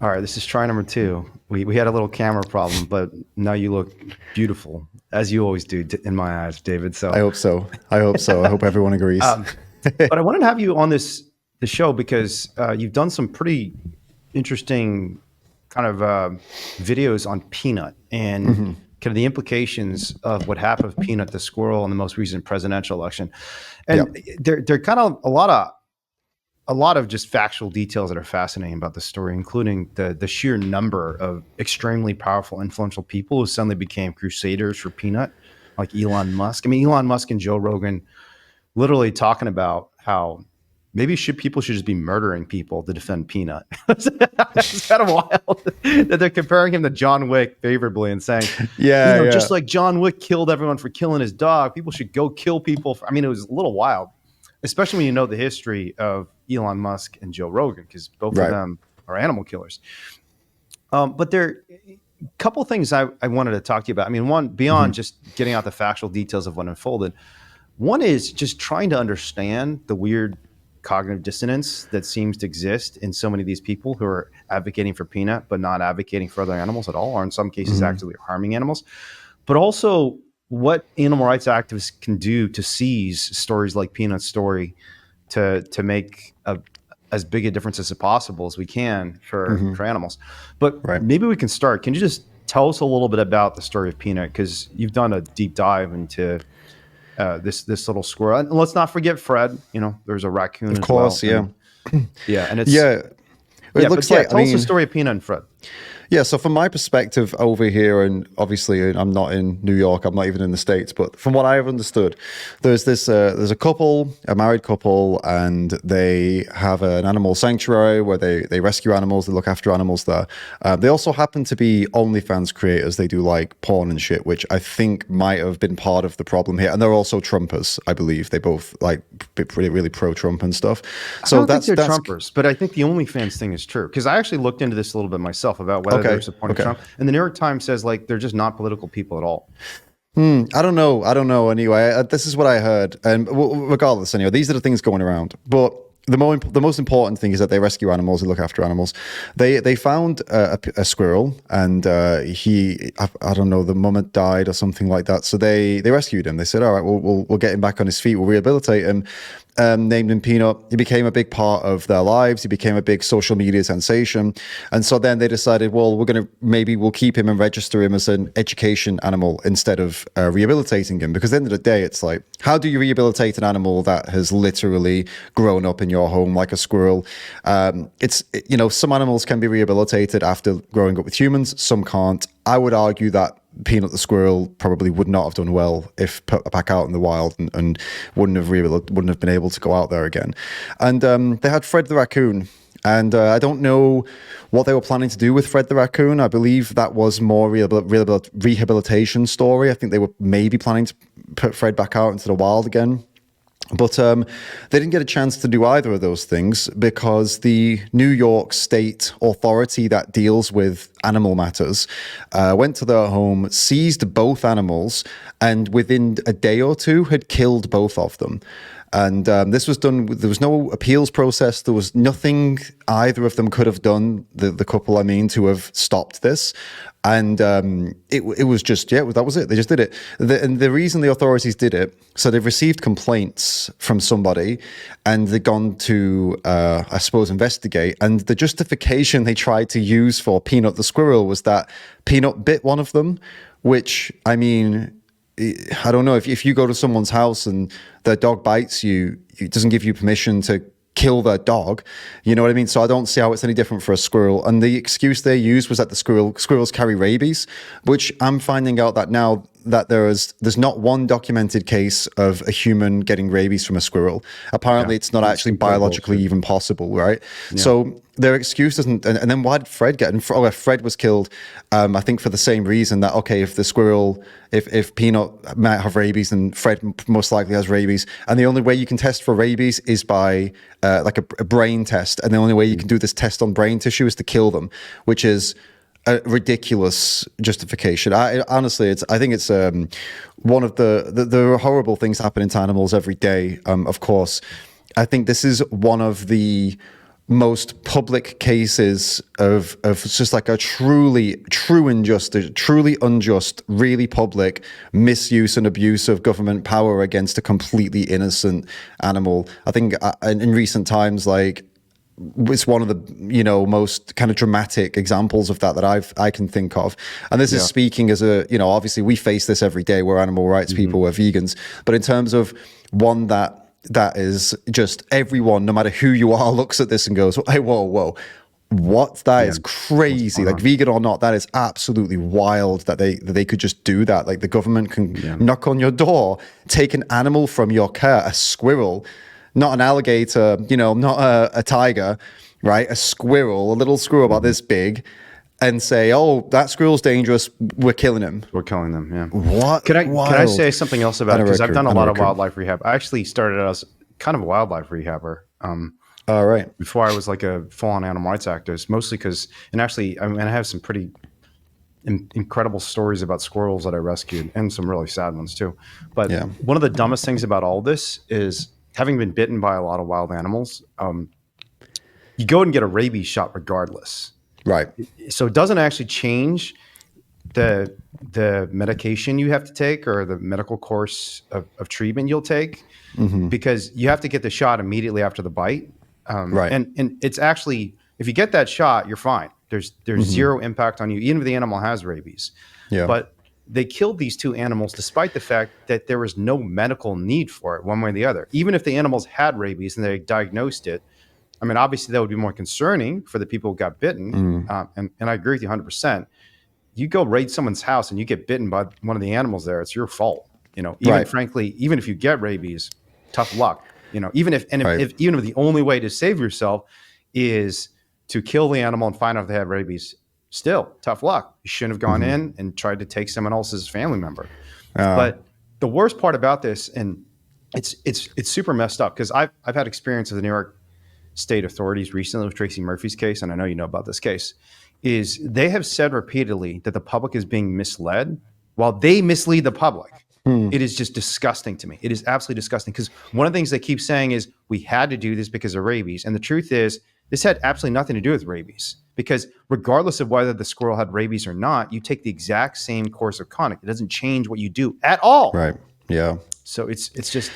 All right, this is try number two. We had a little camera problem, but now you look beautiful, as you always do in my eyes, David. I So, hope so. I hope so. I hope everyone agrees. um, but I wanted to have you on the show because you've done some pretty interesting kind of videos on Peanut and Hmm. kind of the implications of what happened with Peanut the squirrel in the most recent presidential election. Yeah. And they're kind of a lot of just factual details that are fascinating about the story, including the sheer number of extremely powerful, influential people who suddenly became crusaders for Peanut, like Elon Musk. I mean, Elon Musk and Joe Rogan literally talking about how maybe people should just be murdering people to defend Peanut. It's kind of wild that they're comparing him to John Wick favorably and saying, Yeah. Yeah. just like John Wick killed everyone for killing his dog, people should go kill people. I mean, it was a little wild, especially when you know the history of Elon Musk and Joe Rogan, because both of Right. them are animal killers. But there are a couple of things I wanted to talk to you about. I mean, one, Hmm. beyond just getting out the factual details of what unfolded, one is just trying to understand the weird cognitive dissonance that seems to exist in so many of these people who are advocating for Peanut, but not advocating for other animals at all, or in some cases Hmm. actually harming animals. But also what animal rights activists can do to seize stories like Peanut's story to make as big a difference as possible as we can Hmm. for animals. But Right. maybe we can start. Can you just tell us a little bit about the story of Peanut? Because you've done a deep dive into this little squirrel, and let's not forget Fred. You know, there's a raccoon Of as well, course. Yeah. and yeah, and it's Yeah. It yeah. But looks yeah, like, I tell us the mean, story of Peanut and Fred. yeah, so from my perspective over here, and obviously I'm not in New York, I'm not even in the States, but from what I've understood, there's a couple, a married couple, and they have an animal sanctuary where they rescue animals, they look after animals there. They also happen to be OnlyFans creators. They do like porn and shit, which I think might have been part of the problem here. And they're also Trumpers, I believe. They both like really, really pro-Trump and stuff. I So don't think they're that's Trumpers, but I think the OnlyFans thing is true because I actually looked into this a little bit myself about whether they're okay. supporting Okay. Trump, and the New York Times says like they're just not political people at all. I don't know. I don't know. Anyway, this is what I heard, and regardless, anyway, these are the things going around. But the most important thing is that they rescue animals, they look after animals. They found a squirrel, and I don't know, the mum had died or something like that. So they rescued him. They said, all right, we'll get him back on his feet. We'll rehabilitate him. Named him Peanut. He became a big part of their lives. He became a big social media sensation. And so then they decided, well, we'll keep him and register him as an education animal instead of rehabilitating him. Because at the end of the day, it's like, how do you rehabilitate an animal that has literally grown up in your home like a squirrel? Some animals can be rehabilitated after growing up with humans. Some can't. I would argue that Peanut the squirrel probably would not have done well if put back out in the wild and wouldn't have been able to go out there again. And they had Fred the raccoon. And I don't know what they were planning to do with Fred the raccoon. I believe that was more rehabilitation story. I think they were maybe planning to put Fred back out into the wild again. But they didn't get a chance to do either of those things because the New York State authority that deals with animal matters went to their home, seized both animals, and within a day or two had killed both of them. And this was done, there was no appeals process. There was nothing either of them could have done, the couple, I mean, to have stopped this. And it was just, that was it. They just did it. And the reason the authorities did it, so they've received complaints from somebody and they've gone to, I suppose, investigate. And the justification they tried to use for Peanut the squirrel was that Peanut bit one of them, which, I mean, I don't know, if you go to someone's house and their dog bites you, it doesn't give you permission to kill their dog. You know what I mean? So I don't see how it's any different for a squirrel. And the excuse they used was that squirrels carry rabies, which I'm finding out that now that there's not one documented case of a human getting rabies from a squirrel. Apparently, it's not actually biologically even possible, right? Yeah. So their excuse doesn't. And then why did Fred get? Fred was killed, I think, for the same reason that if the squirrel, if Peanut might have rabies, then Fred most likely has rabies, and the only way you can test for rabies is by like a brain test, and the only way you can do this test on brain tissue is to kill them, which is a ridiculous justification. I think it's one of the horrible things happening to animals every day. Of course, I think this is one of the most public cases of just like a truly unjust, really public misuse and abuse of government power against a completely innocent animal. I think in recent times, like, it's one of the most kind of dramatic examples of that I can think of. And this is speaking as a, obviously we face this every day. We're animal rights people, we're vegans, but in terms of one that is just everyone, no matter who you are, looks at this and goes, hey, whoa, what? That is crazy. Like, vegan or not, that is absolutely wild that they could just do that. Like, the government can knock on your door, take an animal from your care, a squirrel, not an alligator, not a tiger, right? A squirrel, a little squirrel about this big, and say, oh, that squirrel's dangerous, we're killing him. We're killing them, yeah. What? Can I say something else about it? Because I've done a lot of Racoon. wildlife rehab. I actually started out as kind of a wildlife rehabber. All right. Before I was like a full-on animal rights activist, mostly because, and actually, I have some pretty incredible stories about squirrels that I rescued, and some really sad ones too. But one of the dumbest things about all this is, having been bitten by a lot of wild animals, you go and get a rabies shot regardless. Right. So it doesn't actually change the medication you have to take or the medical course of treatment you'll take, because you have to get the shot immediately after the bite. Right. And it's actually, if you get that shot, you're fine. There's zero impact on you, even if the animal has rabies. Yeah. But they killed these two animals despite the fact that there was no medical need for it one way or the other. Even if the animals had rabies and they diagnosed it, I mean, obviously that would be more concerning for the people who got bitten. And I agree with you 100%. You go raid someone's house and you get bitten by one of the animals there, it's your fault. Even frankly, even if you get rabies, tough luck. Even if the only way to save yourself is to kill the animal and find out if they have rabies, still tough luck. You shouldn't have gone in and tried to take someone else's family member. But the worst part about this, and it's super messed up, because I've had experience with the New York state authorities recently with Tracy Murphy's case, and I know you know about this case, is they have said repeatedly that the public is being misled while they mislead the public. It is just disgusting to me. It is absolutely disgusting, because one of the things they keep saying is we had to do this because of rabies. And the truth is, this had absolutely nothing to do with rabies, because regardless of whether the squirrel had rabies or not, you take the exact same course of conduct. It doesn't change what you do at all. Right. Yeah. So it's just,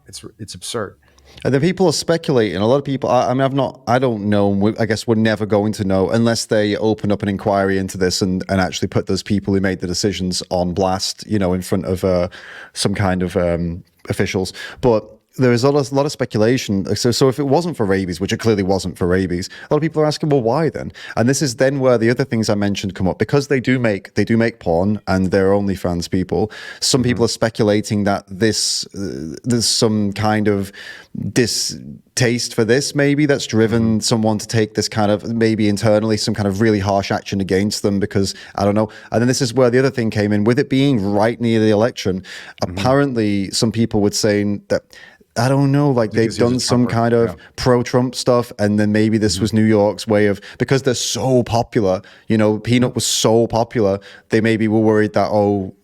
it's absurd. And then people are speculating. A lot of people, I don't know. I guess we're never going to know unless they open up an inquiry into this and actually put those people who made the decisions on blast, in front of some kind of officials. But there is a lot of speculation. So if it wasn't for rabies, which it clearly wasn't for rabies, a lot of people are asking, well, why then? And this is then where the other things I mentioned come up, because they do make porn and they're OnlyFans people. Some people are speculating that there's some kind of distaste for this, maybe, that's driven someone to take this kind of, maybe internally, some kind of really harsh action against them, because I don't know. And then this is where the other thing came in, with it being right near the election. Apparently some people were saying that, I don't know, like they've done some kind of pro-Trump stuff, and then maybe this was New York's way of, because they're so popular, Peanut was so popular, they maybe were worried that,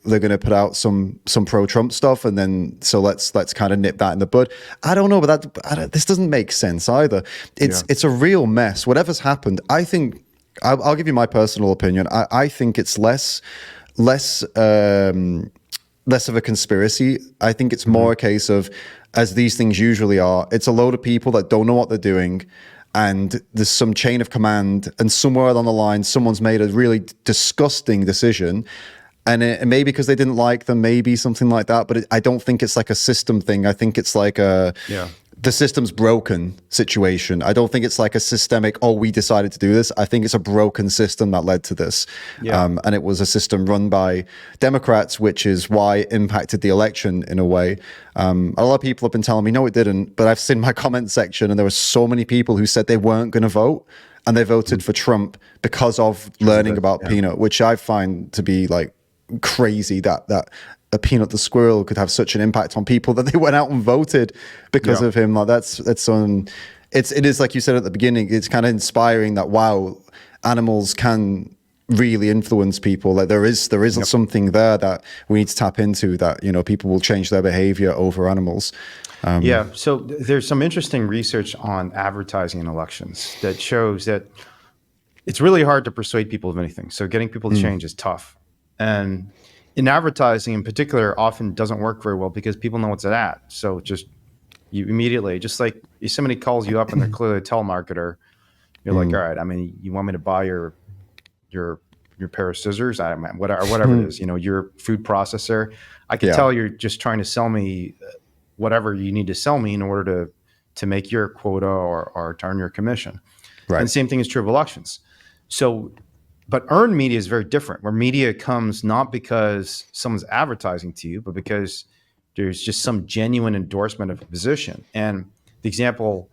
they're going to put out some pro-Trump stuff, and then so let's kind of nip that in the bud. I don't know, but this doesn't make sense either. It's a real mess. Whatever's happened, I think, I'll give you my personal opinion. I think it's less of a conspiracy. I think it's more a case of, as these things usually are, it's a load of people that don't know what they're doing, and there's some chain of command, and somewhere along the line, someone's made a really disgusting decision, and maybe because they didn't like them, maybe something like that, but I don't think it's like a system thing. I think it's like the system's broken situation. I don't think it's like a systemic, we decided to do this. I think it's a broken system that led to this. And it was a system run by Democrats, which is why it impacted the election in a way. A lot of people have been telling me, no, it didn't. But I've seen my comment section, and there were so many people who said they weren't going to vote, and they voted for Trump because of learning about Peanut, which I find to be like crazy, that a Peanut the squirrel could have such an impact on people that they went out and voted because of him. Like it is like you said at the beginning, it's kind of inspiring that, wow, animals can really influence people. Like there is something there that we need to tap into, that, people will change their behavior over animals. Yeah. So there's some interesting research on advertising in elections that shows that it's really hard to persuade people of anything. So getting people to change is tough. And in advertising in particular often doesn't work very well because people know what's an ad. So just you immediately, just like if somebody calls you up and they're clearly a telemarketer, you're like, all right, I mean, you want me to buy your pair of scissors, whatever it is, your food processor. I can tell you're just trying to sell me whatever you need to sell me in order to make your quota or to earn your commission. Right. And the same thing is true of elections. So, but earned media is very different, where media comes not because someone's advertising to you, but because there's just some genuine endorsement of a position. And the example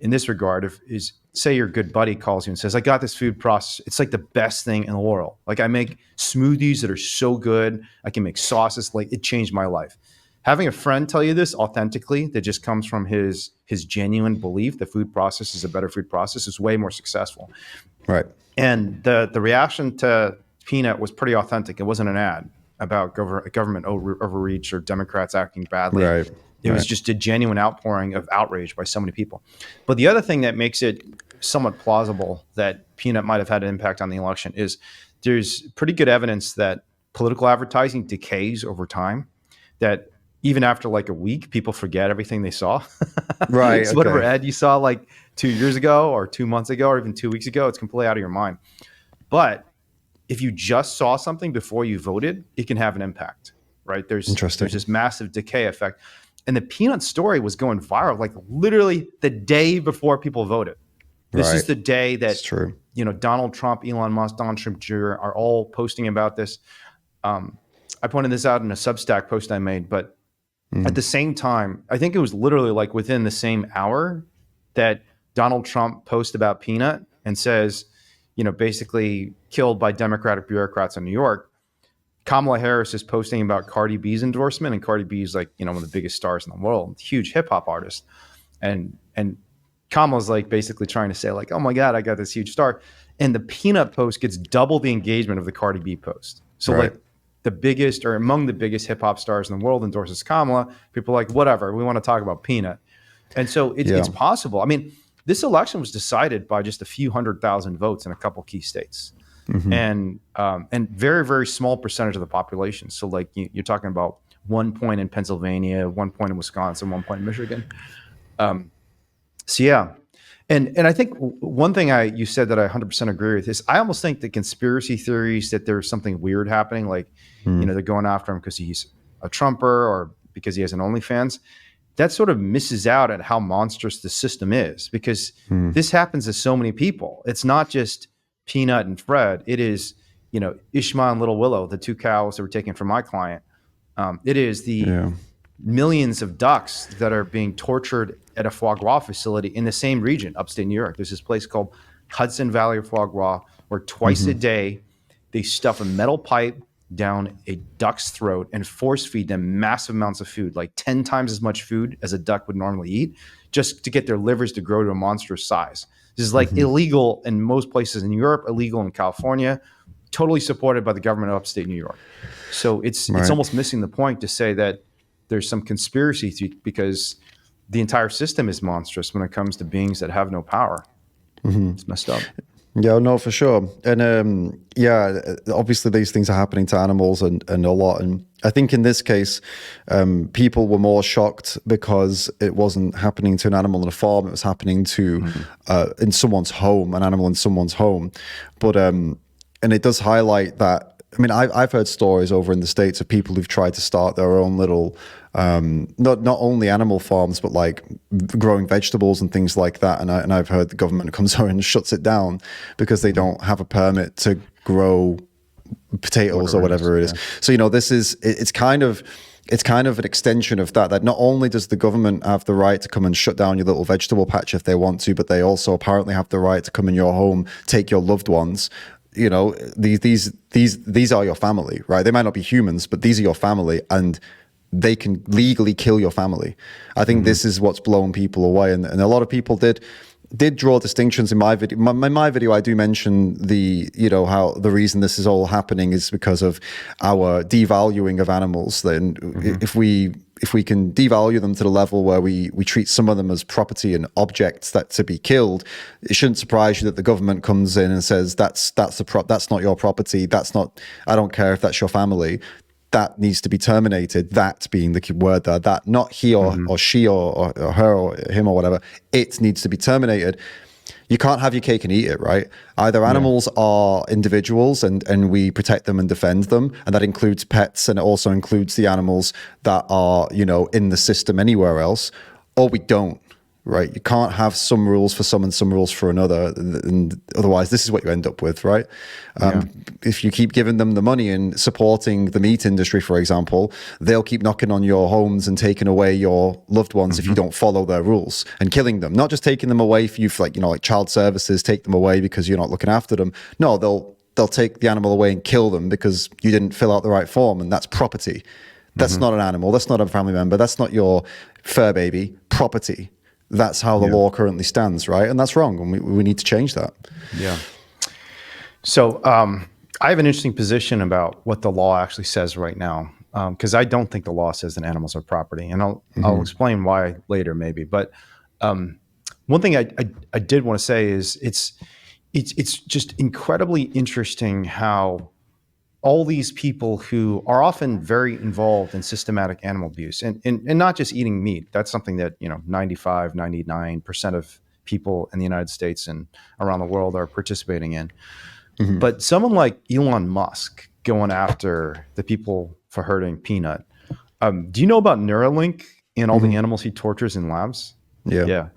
in this regard is, say your good buddy calls you and says, I got this food process. It's like the best thing in the world. Like I make smoothies that are so good. I can make sauces. Like it changed my life. Having a friend tell you this authentically, that just comes from his genuine belief that food process is a better food process, is way more successful. Right. And the reaction to Peanut was pretty authentic. It wasn't an ad about government overreach or Democrats acting badly. Right. It was just a genuine outpouring of outrage by so many people. But the other thing that makes it somewhat plausible that Peanut might have had an impact on the election is there's pretty good evidence that political advertising decays over time, that even after like a week, people forget everything they saw. Right. So whatever ad you saw like 2 years ago or 2 months ago or even 2 weeks ago, it's completely out of your mind. But if you just saw something before you voted, it can have an impact, right? There's this massive decay effect. And the Peanut story was going viral, like literally the day before people voted. This is the day that, Donald Trump, Elon Musk, Donald Trump Jr. are all posting about this. I pointed this out in a Substack post I made, but at the same time, I think it was literally like within the same hour that Donald Trump posts about Peanut and says, basically killed by Democratic bureaucrats in New York. Kamala Harris is posting about Cardi B's endorsement, and Cardi B is like, one of the biggest stars in the world, huge hip hop artist. And Kamala's like basically trying to say like, oh my God, I got this huge star. And the Peanut post gets double the engagement of the Cardi B post. So like the biggest or among the biggest hip hop stars in the world endorses Kamala. People are like, whatever, we want to talk about Peanut. And so it's possible. I mean, this election was decided by just a few 100,000 votes in a couple key states. And very, very small percentage of the population. So like you're talking about 1 point in Pennsylvania, 1 point in Wisconsin, 1 point in Michigan. So yeah. And I think one thing you said that I 100% agree with is I almost think the conspiracy theories that there's something weird happening, like, they're going after him because he's a Trumper or because he has an OnlyFans, that sort of misses out at how monstrous the system is, because this happens to so many people. It's not just Peanut and Fred. It is, Ishmael and Little Willow, the two cows that were taken from my client. It is the millions of ducks that are being tortured at a foie gras facility in the same region, upstate New York. There's this place called Hudson Valley Foie Gras, where twice a day they stuff a metal pipe down a duck's throat and force feed them massive amounts of food, like 10 times as much food as a duck would normally eat, just to get their livers to grow to a monstrous size. This is like illegal in most places in Europe, illegal in California, totally supported by the government of upstate New York. So it's almost missing the point to say that there's some conspiracy because the entire system is monstrous when it comes to beings that have no power. It's messed up. Yeah, no, for sure. And obviously these things are happening to animals and a lot. And I think in this case, people were more shocked because it wasn't happening to an animal in a farm. It was happening to in someone's home, an animal in someone's home. But and it does highlight that. I mean, I've heard stories over in the States of people who've tried to start their own little, not only animal farms, but like growing vegetables and things like that. And I've heard the government comes over and shuts it down because they don't have a permit to grow potatoes or whatever it is. So, it's kind of an extension of that not only does the government have the right to come and shut down your little vegetable patch if they want to, but they also apparently have the right to come in your home, take your loved ones. These are your family, right? They might not be humans, but these are your family, and they can legally kill your family. I think this is what's blown people away, and a lot of people did draw distinctions in my video. In my video, I do mention how the reason this is all happening is because of our devaluing of animals. Then if we devalue them to the level where we treat some of them as property and objects that to be killed, it shouldn't surprise you that the government comes in and says that's not your property. That's not. I don't care if that's your family. That needs to be terminated. That being the key word there. That not he or she or her or him or whatever. It needs to be terminated. You can't have your cake and eat it, right? Either animals are individuals and we protect them and defend them, and that includes pets, and it also includes the animals that are, in the system anywhere else, or we don't, right? You can't have some rules for some and some rules for another, and otherwise this is what you end up with, right? If you keep giving them the money and supporting the meat industry, for example, they'll keep knocking on your homes and taking away your loved ones if you don't follow their rules, and killing them. Not just taking them away for you for like child services, take them away because you're not looking after them. No, they'll take the animal away and kill them because you didn't fill out the right form, and that's property. That's not an animal. That's not a family member. That's not your fur baby. Property. That's how the law currently stands, right? And that's wrong, and we need to change that. Yeah. So I have an interesting position about what the law actually says right now, because I don't think the law says that animals are property, and I'll explain why later maybe. But one thing I did want to say is it's just incredibly interesting how all these people who are often very involved in systematic animal abuse and not just eating meat. That's something that 95, 99% of people in the United States and around the world are participating in. But someone like Elon Musk going after the people for hurting peanut. Do you know about Neuralink and all the animals he tortures in labs? Yeah.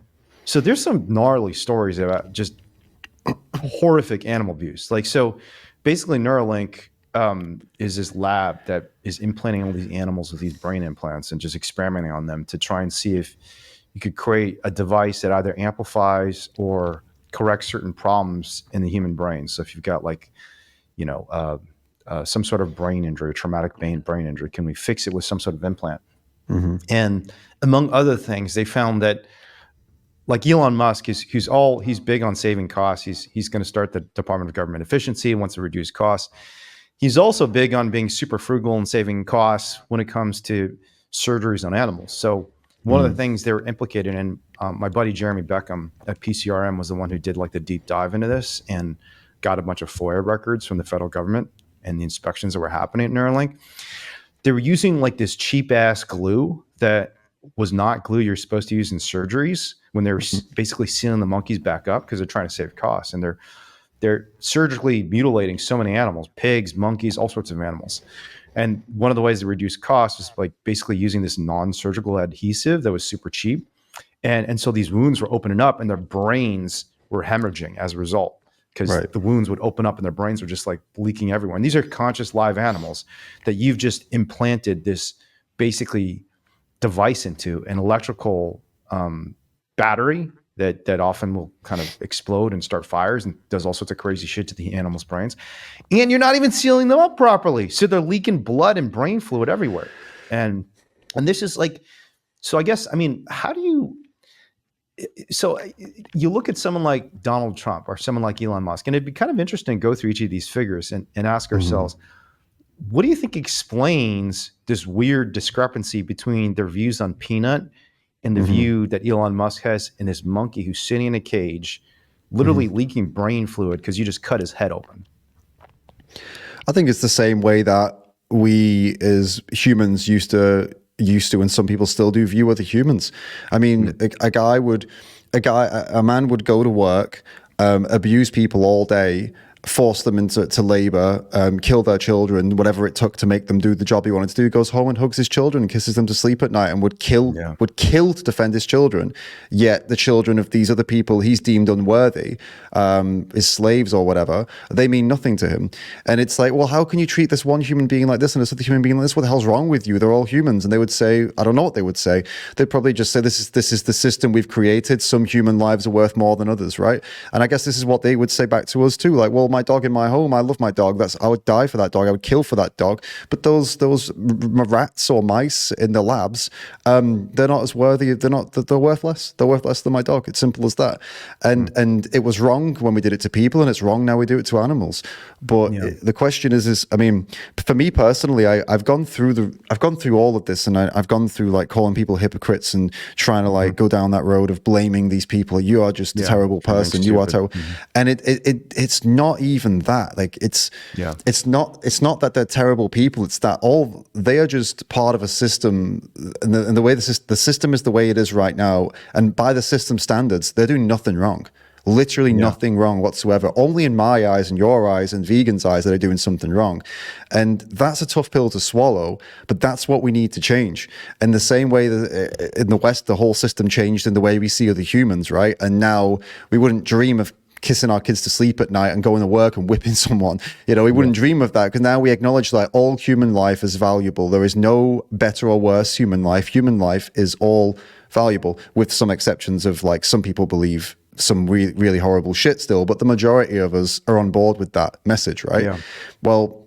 So there's some gnarly stories about just horrific animal abuse. So basically Neuralink is this lab that is implanting all these animals with these brain implants and just experimenting on them to try and see if you could create a device that either amplifies or corrects certain problems in the human brain. So if you've got some sort of brain injury, traumatic brain injury, can we fix it with some sort of implant? And among other things, they found that like Elon Musk, he's big on saving costs. He's going to start the Department of Government Efficiency and wants to reduce costs. He's also big on being super frugal and saving costs when it comes to surgeries on animals. So one of the things they were implicated in, my buddy Jeremy Beckham at PCRM was the one who did the deep dive into this and got a bunch of FOIA records from the federal government and the inspections that were happening at Neuralink. They were using this cheap ass glue that was not glue you're supposed to use in surgeries when they were basically sealing the monkeys back up because they're trying to save costs. And they're surgically mutilating so many animals, pigs, monkeys, all sorts of animals. And one of the ways to reduce costs was basically using this non-surgical adhesive that was super cheap. And so these wounds were opening up and their brains were hemorrhaging as a result because the wounds would open up and their brains were just leaking everywhere. And these are conscious live animals that you've just implanted this basically device into, an electrical battery that often will kind of explode and start fires and does all sorts of crazy shit to the animal's brains. And you're not even sealing them up properly. So they're leaking blood and brain fluid everywhere. And this is so I guess, how do you, so you look at someone like Donald Trump or someone like Elon Musk, and it'd be kind of interesting to go through each of these figures and ask ourselves, what do you think explains this weird discrepancy between their views on peanut and the view that Elon Musk has in this monkey who's sitting in a cage, literally leaking brain fluid because you just cut his head open? I think it's the same way that we as humans used to, and some people still do, view other humans. A man would go to work, abuse people all day, force them into labor, kill their children, whatever it took to make them do the job he wanted to do, goes home and hugs his children and kisses them to sleep at night and would kill to defend his children. Yet the children of these other people he's deemed unworthy, his slaves or whatever, they mean nothing to him. And it's well, how can you treat this one human being like this and this other human being like this? What the hell's wrong with you? They're all humans. And they would say, I don't know what they would say. They'd probably just say, this is the system we've created. Some human lives are worth more than others, right? And I guess this is what they would say back to us too. Well, my dog in my home. I love my dog. I would die for that dog. I would kill for that dog. But those rats or mice in the labs, they're not as worthy. They're worth less. They're worth less than my dog. It's simple as that. And it was wrong when we did it to people, and it's wrong now we do it to animals. But the question is, I mean, for me personally, I've gone through all of this, and I've gone through like calling people hypocrites and trying to like go down that road of blaming these people. You are just a terrible person. You are terrible. And it's not even that. Like it's not that they're terrible people. It's that they are just part of a system, and the way the system is the way it is right now. And by the system standards, they're doing nothing wrong. Literally nothing wrong whatsoever. Only in my eyes and your eyes and vegans' eyes that are doing something wrong. And that's a tough pill to swallow, but that's what we need to change. In the same way that in the West, the whole system changed in the way we see other humans, right? And now we wouldn't dream of kissing our kids to sleep at night and going to work and whipping someone. We wouldn't dream of that, because now we acknowledge that all human life is valuable. There is no better or worse human life. Human life is all valuable, with some exceptions of like some people believe some really horrible shit still, but the majority of us are on board with that message, right? Yeah. Well,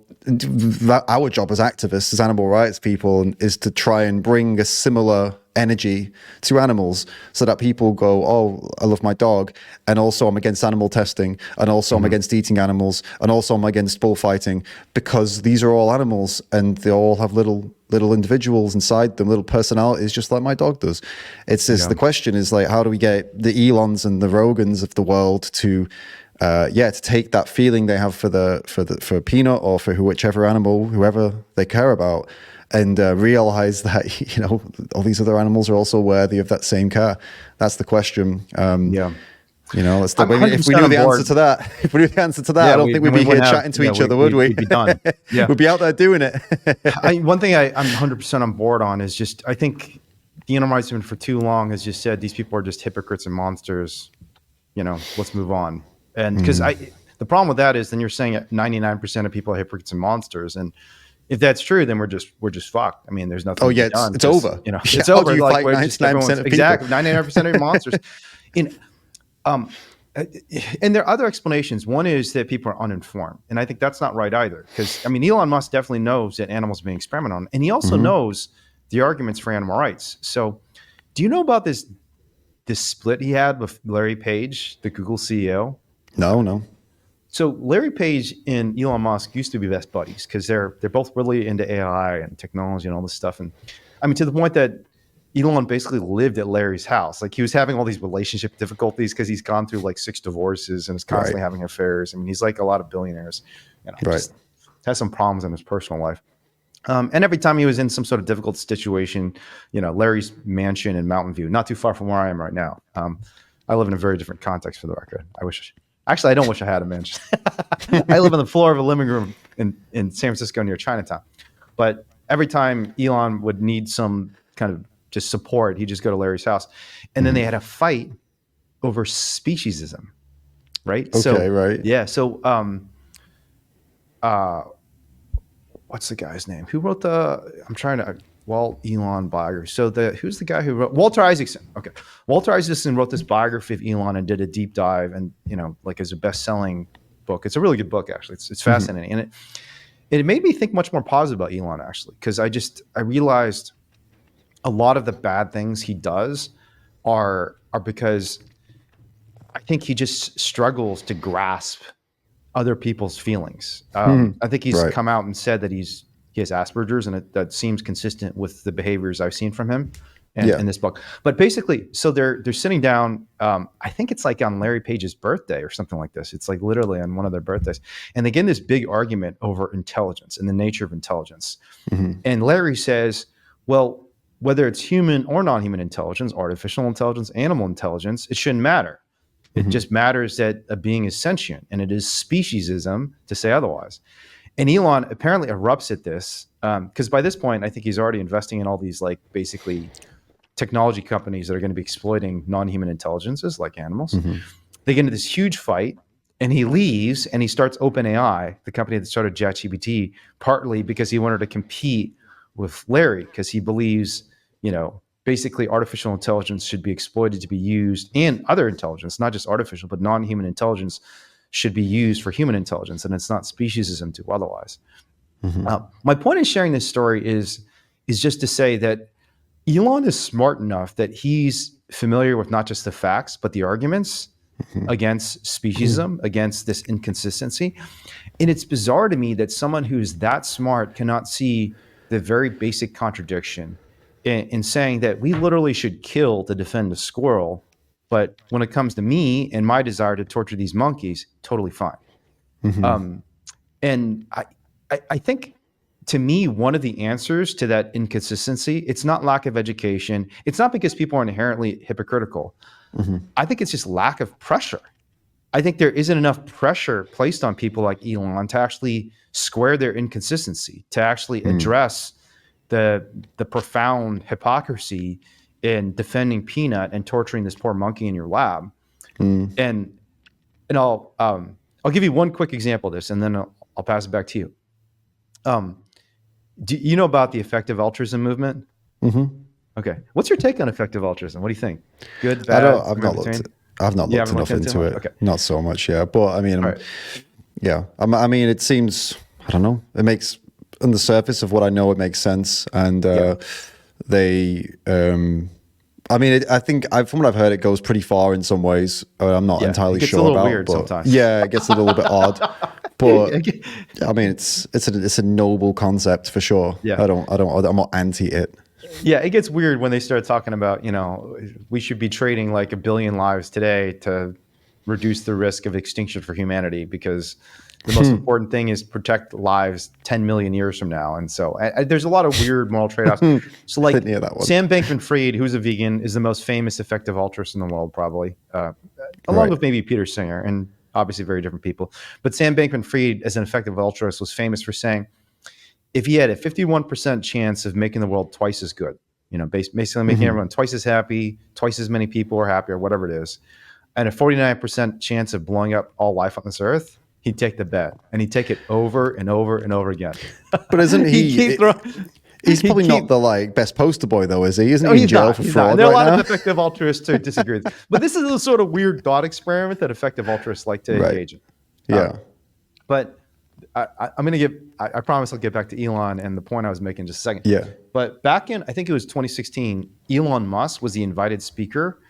our job as activists, as animal rights people, is to try and bring a similar energy to animals, so that people go, oh, I love my dog, and also I'm against animal testing, and also I'm against eating animals, and also I'm against bullfighting, because these are all animals and they all have little individuals inside them, little personalities, just like my dog does. It's just the question is like, how do we get the Elons and the Rogans of the world to take that feeling they have for Peanut or for whichever animal, whoever they care about, and realize that all these other animals are also worthy of that same care. That's the question. It's the, if we knew the answer to that, I don't think we'd be here chatting to each other, would we? We'd be done. Yeah, we'd be out there doing it. One thing I'm 100% on board on is just, I think the animal rights movement for too long has just said these people are just hypocrites and monsters. Let's move on. And because the problem with that is then you're saying 99% of people are hypocrites and monsters, and if that's true, then we're just fucked. I mean, there's nothing. Oh yeah, it's over. It's over. Like 99% of exactly 99% of monsters. And there are other explanations. One is that people are uninformed, and I think that's not right either. Because Elon Musk definitely knows that animals are being experimented on, and he also knows the arguments for animal rights. So, do you know about this split he had with Larry Page, the Google CEO? No. So Larry Page and Elon Musk used to be best buddies, because they're both really into AI and technology and all this stuff. And to the point that Elon basically lived at Larry's house. Like, he was having all these relationship difficulties because he's gone through like 6 divorces and is constantly having affairs. He's like a lot of billionaires, just has some problems in his personal life. And every time he was in some sort of difficult situation, Larry's mansion in Mountain View, not too far from where I am right now. I live in a very different context, for the record. I don't wish I had a mansion. I live on the floor of a living room in San Francisco near Chinatown. But every time Elon would need some kind of just support, he'd just go to Larry's house. And then they had a fight over speciesism, right? Okay, right. Yeah. So, what's the guy's name? Who wrote Walt Elon biography. So who's the guy who wrote Walter Isaacson? Okay. Walter Isaacson wrote this biography of Elon and did a deep dive, and as a best-selling book. It's a really good book, actually. It's fascinating. And it made me think much more positive about Elon, actually, because I realized a lot of the bad things he does are because I think he just struggles to grasp other people's feelings. I think he's come out and said that he has Asperger's, and that seems consistent with the behaviors I've seen from him in this book. But basically, so they're sitting down. I think it's like on Larry Page's birthday or something like this. It's like literally on one of their birthdays, and they get in this big argument over intelligence and the nature of intelligence. And Larry says, "Well, whether it's human or non-human intelligence, artificial intelligence, animal intelligence, it shouldn't matter. It just matters that a being is sentient, and it is speciesism to say otherwise." And Elon apparently erupts at this because by this point, I think he's already investing in all these like basically technology companies that are going to be exploiting non-human intelligences like animals. They get into this huge fight, and he leaves and he starts OpenAI, the company that started ChatGPT, partly because he wanted to compete with Larry, because he believes, basically artificial intelligence should be exploited to be used, and other intelligence, not just artificial, but non-human intelligence, should be used for human intelligence, and it's not speciesism to otherwise. My point in sharing this story is just to say that Elon is smart enough that he's familiar with not just the facts, but the arguments against speciesism, against this inconsistency. And it's bizarre to me that someone who's that smart cannot see the very basic contradiction in saying that we literally should kill to defend a squirrel. But when it comes to me and my desire to torture these monkeys, totally fine. And I think, to me, one of the answers to that inconsistency, it's not lack of education. It's not because people are inherently hypocritical. I think it's just lack of pressure. I think there isn't enough pressure placed on people like Elon to actually square their inconsistency, to actually address the profound hypocrisy in defending Peanut and torturing this poor monkey in your lab. And I'll give you one quick example of this, and then I'll pass it back to you. Do you know about the effective altruism movement? Okay. What's your take on effective altruism? What do you think? Good, bad? I've not looked enough into it. Okay. Not so much, yeah. But I mean, yeah. I mean, it seems, I don't know. It makes, on the surface of what I know, it makes sense. And they, I mean, I think from what I've heard, it goes pretty far in some ways. I'm not entirely sure about. It gets a little weird sometimes. Yeah, it gets a little bit odd. But I mean, it's a noble concept for sure. Yeah. I'm not anti it. Yeah, it gets weird when they start talking about, we should be trading like 1 billion lives today to reduce the risk of extinction for humanity, because the most important thing is protect lives 10 million years from now. And so there's a lot of weird moral trade-offs. So like Sam Bankman-Fried, who's a vegan, is the most famous effective altruist in the world, probably, along with maybe Peter Singer, and obviously very different people. But Sam Bankman-Fried, as an effective altruist, was famous for saying, if he had a 51% chance of making the world twice as good, basically making everyone twice as happy, twice as many people are happy, or whatever it is, and a 49% chance of blowing up all life on this earth, he'd take the bet, and he'd take it over and over and over again. But isn't he? He's probably not the best poster boy, though, is he? Isn't he in jail for fraud? There are a lot of effective altruists who disagree with this. But this is a sort of weird thought experiment that effective altruists like to engage in. But I'm going to I promise I'll get back to Elon and the point I was making in just a second. Yeah. But back in, I think it was 2016, Elon Musk was the invited speaker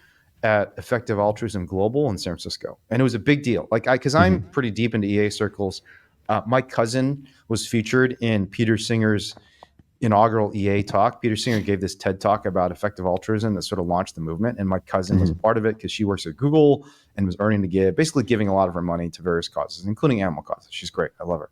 at Effective Altruism Global in San Francisco. And it was a big deal. Because I'm pretty deep into EA circles. My cousin was featured in Peter Singer's inaugural EA talk. Peter Singer gave this TED talk about effective altruism that sort of launched the movement. And my cousin was a part of it because she works at Google and was earning to give, basically giving a lot of her money to various causes, including animal causes. She's great. I love her.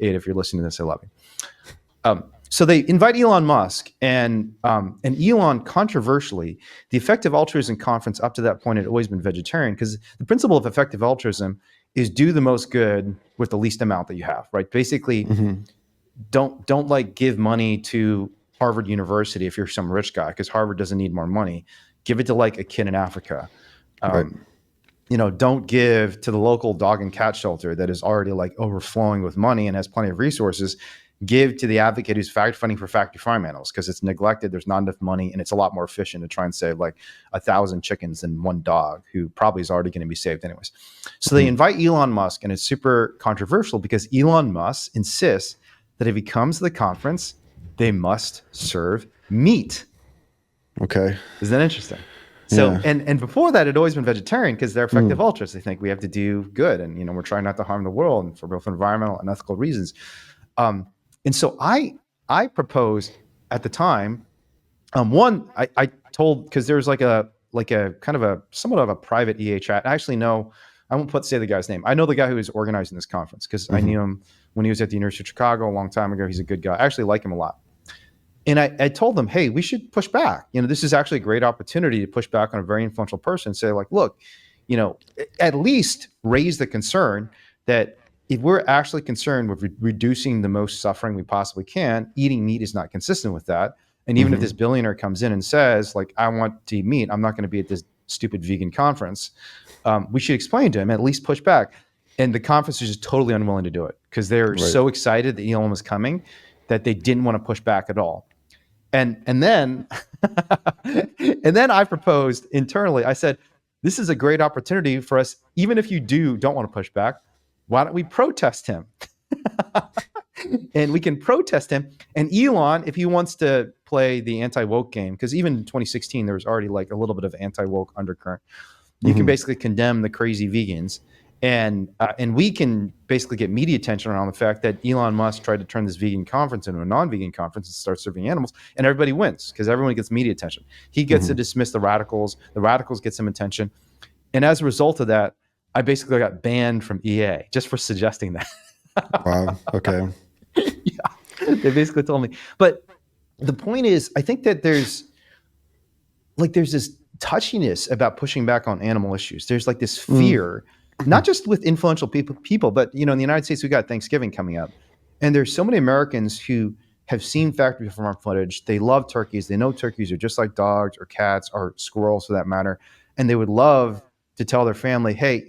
Ed, if you're listening to this, I love you. So they invite Elon Musk, and Elon, controversially, the Effective Altruism Conference up to that point had always been vegetarian, because the principle of effective altruism is do the most good with the least amount that you have, right? Basically, don't give money to Harvard University if you're some rich guy, because Harvard doesn't need more money. Give it to a kid in Africa. Don't give to the local dog and cat shelter that is already overflowing with money and has plenty of resources. Give to the advocate who's funding for factory farm animals, because it's neglected, there's not enough money, and it's a lot more efficient to try and save 1,000 chickens than one dog who probably is already going to be saved anyways. So they invite Elon Musk, and it's super controversial because Elon Musk insists that if he comes to the conference, they must serve meat. Okay. Isn't that interesting? So, and before that, it had always been vegetarian because they're effective altruists. They think we have to do good, and we're trying not to harm the world, and for both environmental and ethical reasons. And so I proposed at the time, I told, because there's a kind of a somewhat of a private EA chat. I actually know, I won't say the guy's name. I know the guy who was organizing this conference because I knew him when he was at the University of Chicago a long time ago. He's a good guy. I actually like him a lot. And I told them, hey, we should push back. This is actually a great opportunity to push back on a very influential person and say, look, at least raise the concern that if we're actually concerned with reducing the most suffering we possibly can, eating meat is not consistent with that. And even if this billionaire comes in and says, I want to eat meat, I'm not going to be at this stupid vegan conference. We should explain to him, at least push back. And the conference is just totally unwilling to do it because they're so excited that Elon was coming that they didn't want to push back at all. And then I proposed internally, I said, this is a great opportunity for us. Even if you don't want to push back, why don't we protest him? And we can protest him. And Elon, if he wants to play the anti-woke game, because even in 2016, there was already like a little bit of anti-woke undercurrent. You can basically condemn the crazy vegans, and we can basically get media attention around the fact that Elon Musk tried to turn this vegan conference into a non-vegan conference and start serving animals, and everybody wins because everyone gets media attention. He gets to dismiss the radicals get some attention, and as a result of that, I basically got banned from EA just for suggesting that. Wow. Okay. Yeah, they basically told me. But the point is, I think that there's this touchiness about pushing back on animal issues. There's like this fear, not just with influential people, but in the United States, we got Thanksgiving coming up, and there's so many Americans who have seen factory farm footage. They love turkeys. They know turkeys are just like dogs or cats or squirrels for that matter, and they would love to tell their family, hey,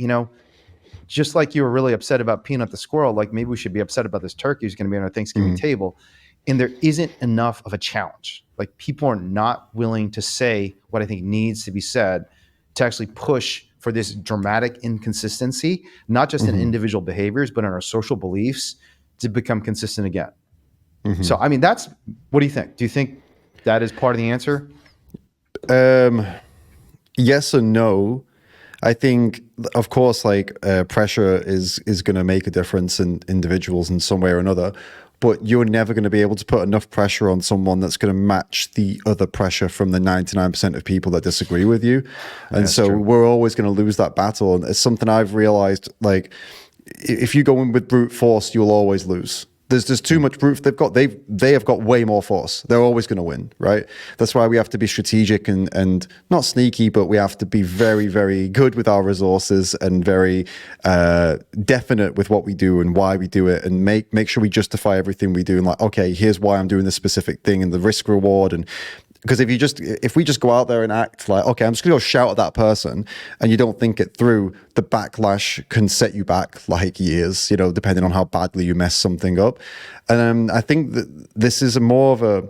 just like you were really upset about Peanut the squirrel, like maybe we should be upset about this turkey who's going to be on our Thanksgiving table. And there isn't enough of a challenge. Like people are not willing to say what I think needs to be said to actually push for this dramatic inconsistency, not just in individual behaviors, but in our social beliefs to become consistent again. So, I mean, what do you think? Do you think that is part of the answer? Yes and no. I think, of course, like pressure is going to make a difference in individuals in some way or another, but you're never going to be able to put enough pressure on someone that's going to match the other pressure from the 99% of people that disagree with you. And so we're always going to lose that battle. And it's something I've realized, like, if you go in with brute force, you'll always lose. There's too much proof. They have got way more force. They're always going to win, right? That's why we have to be strategic and not sneaky, but we have to be very, very good with our resources and very definite with what we do and why we do it, and make sure we justify everything we do. And like, okay, here's why I'm doing this specific thing and the risk reward. And because if we just go out there and act like, okay, I'm just gonna go shout at that person, and you don't think it through, the backlash can set you back like years, depending on how badly you mess something up. And I think that this is more of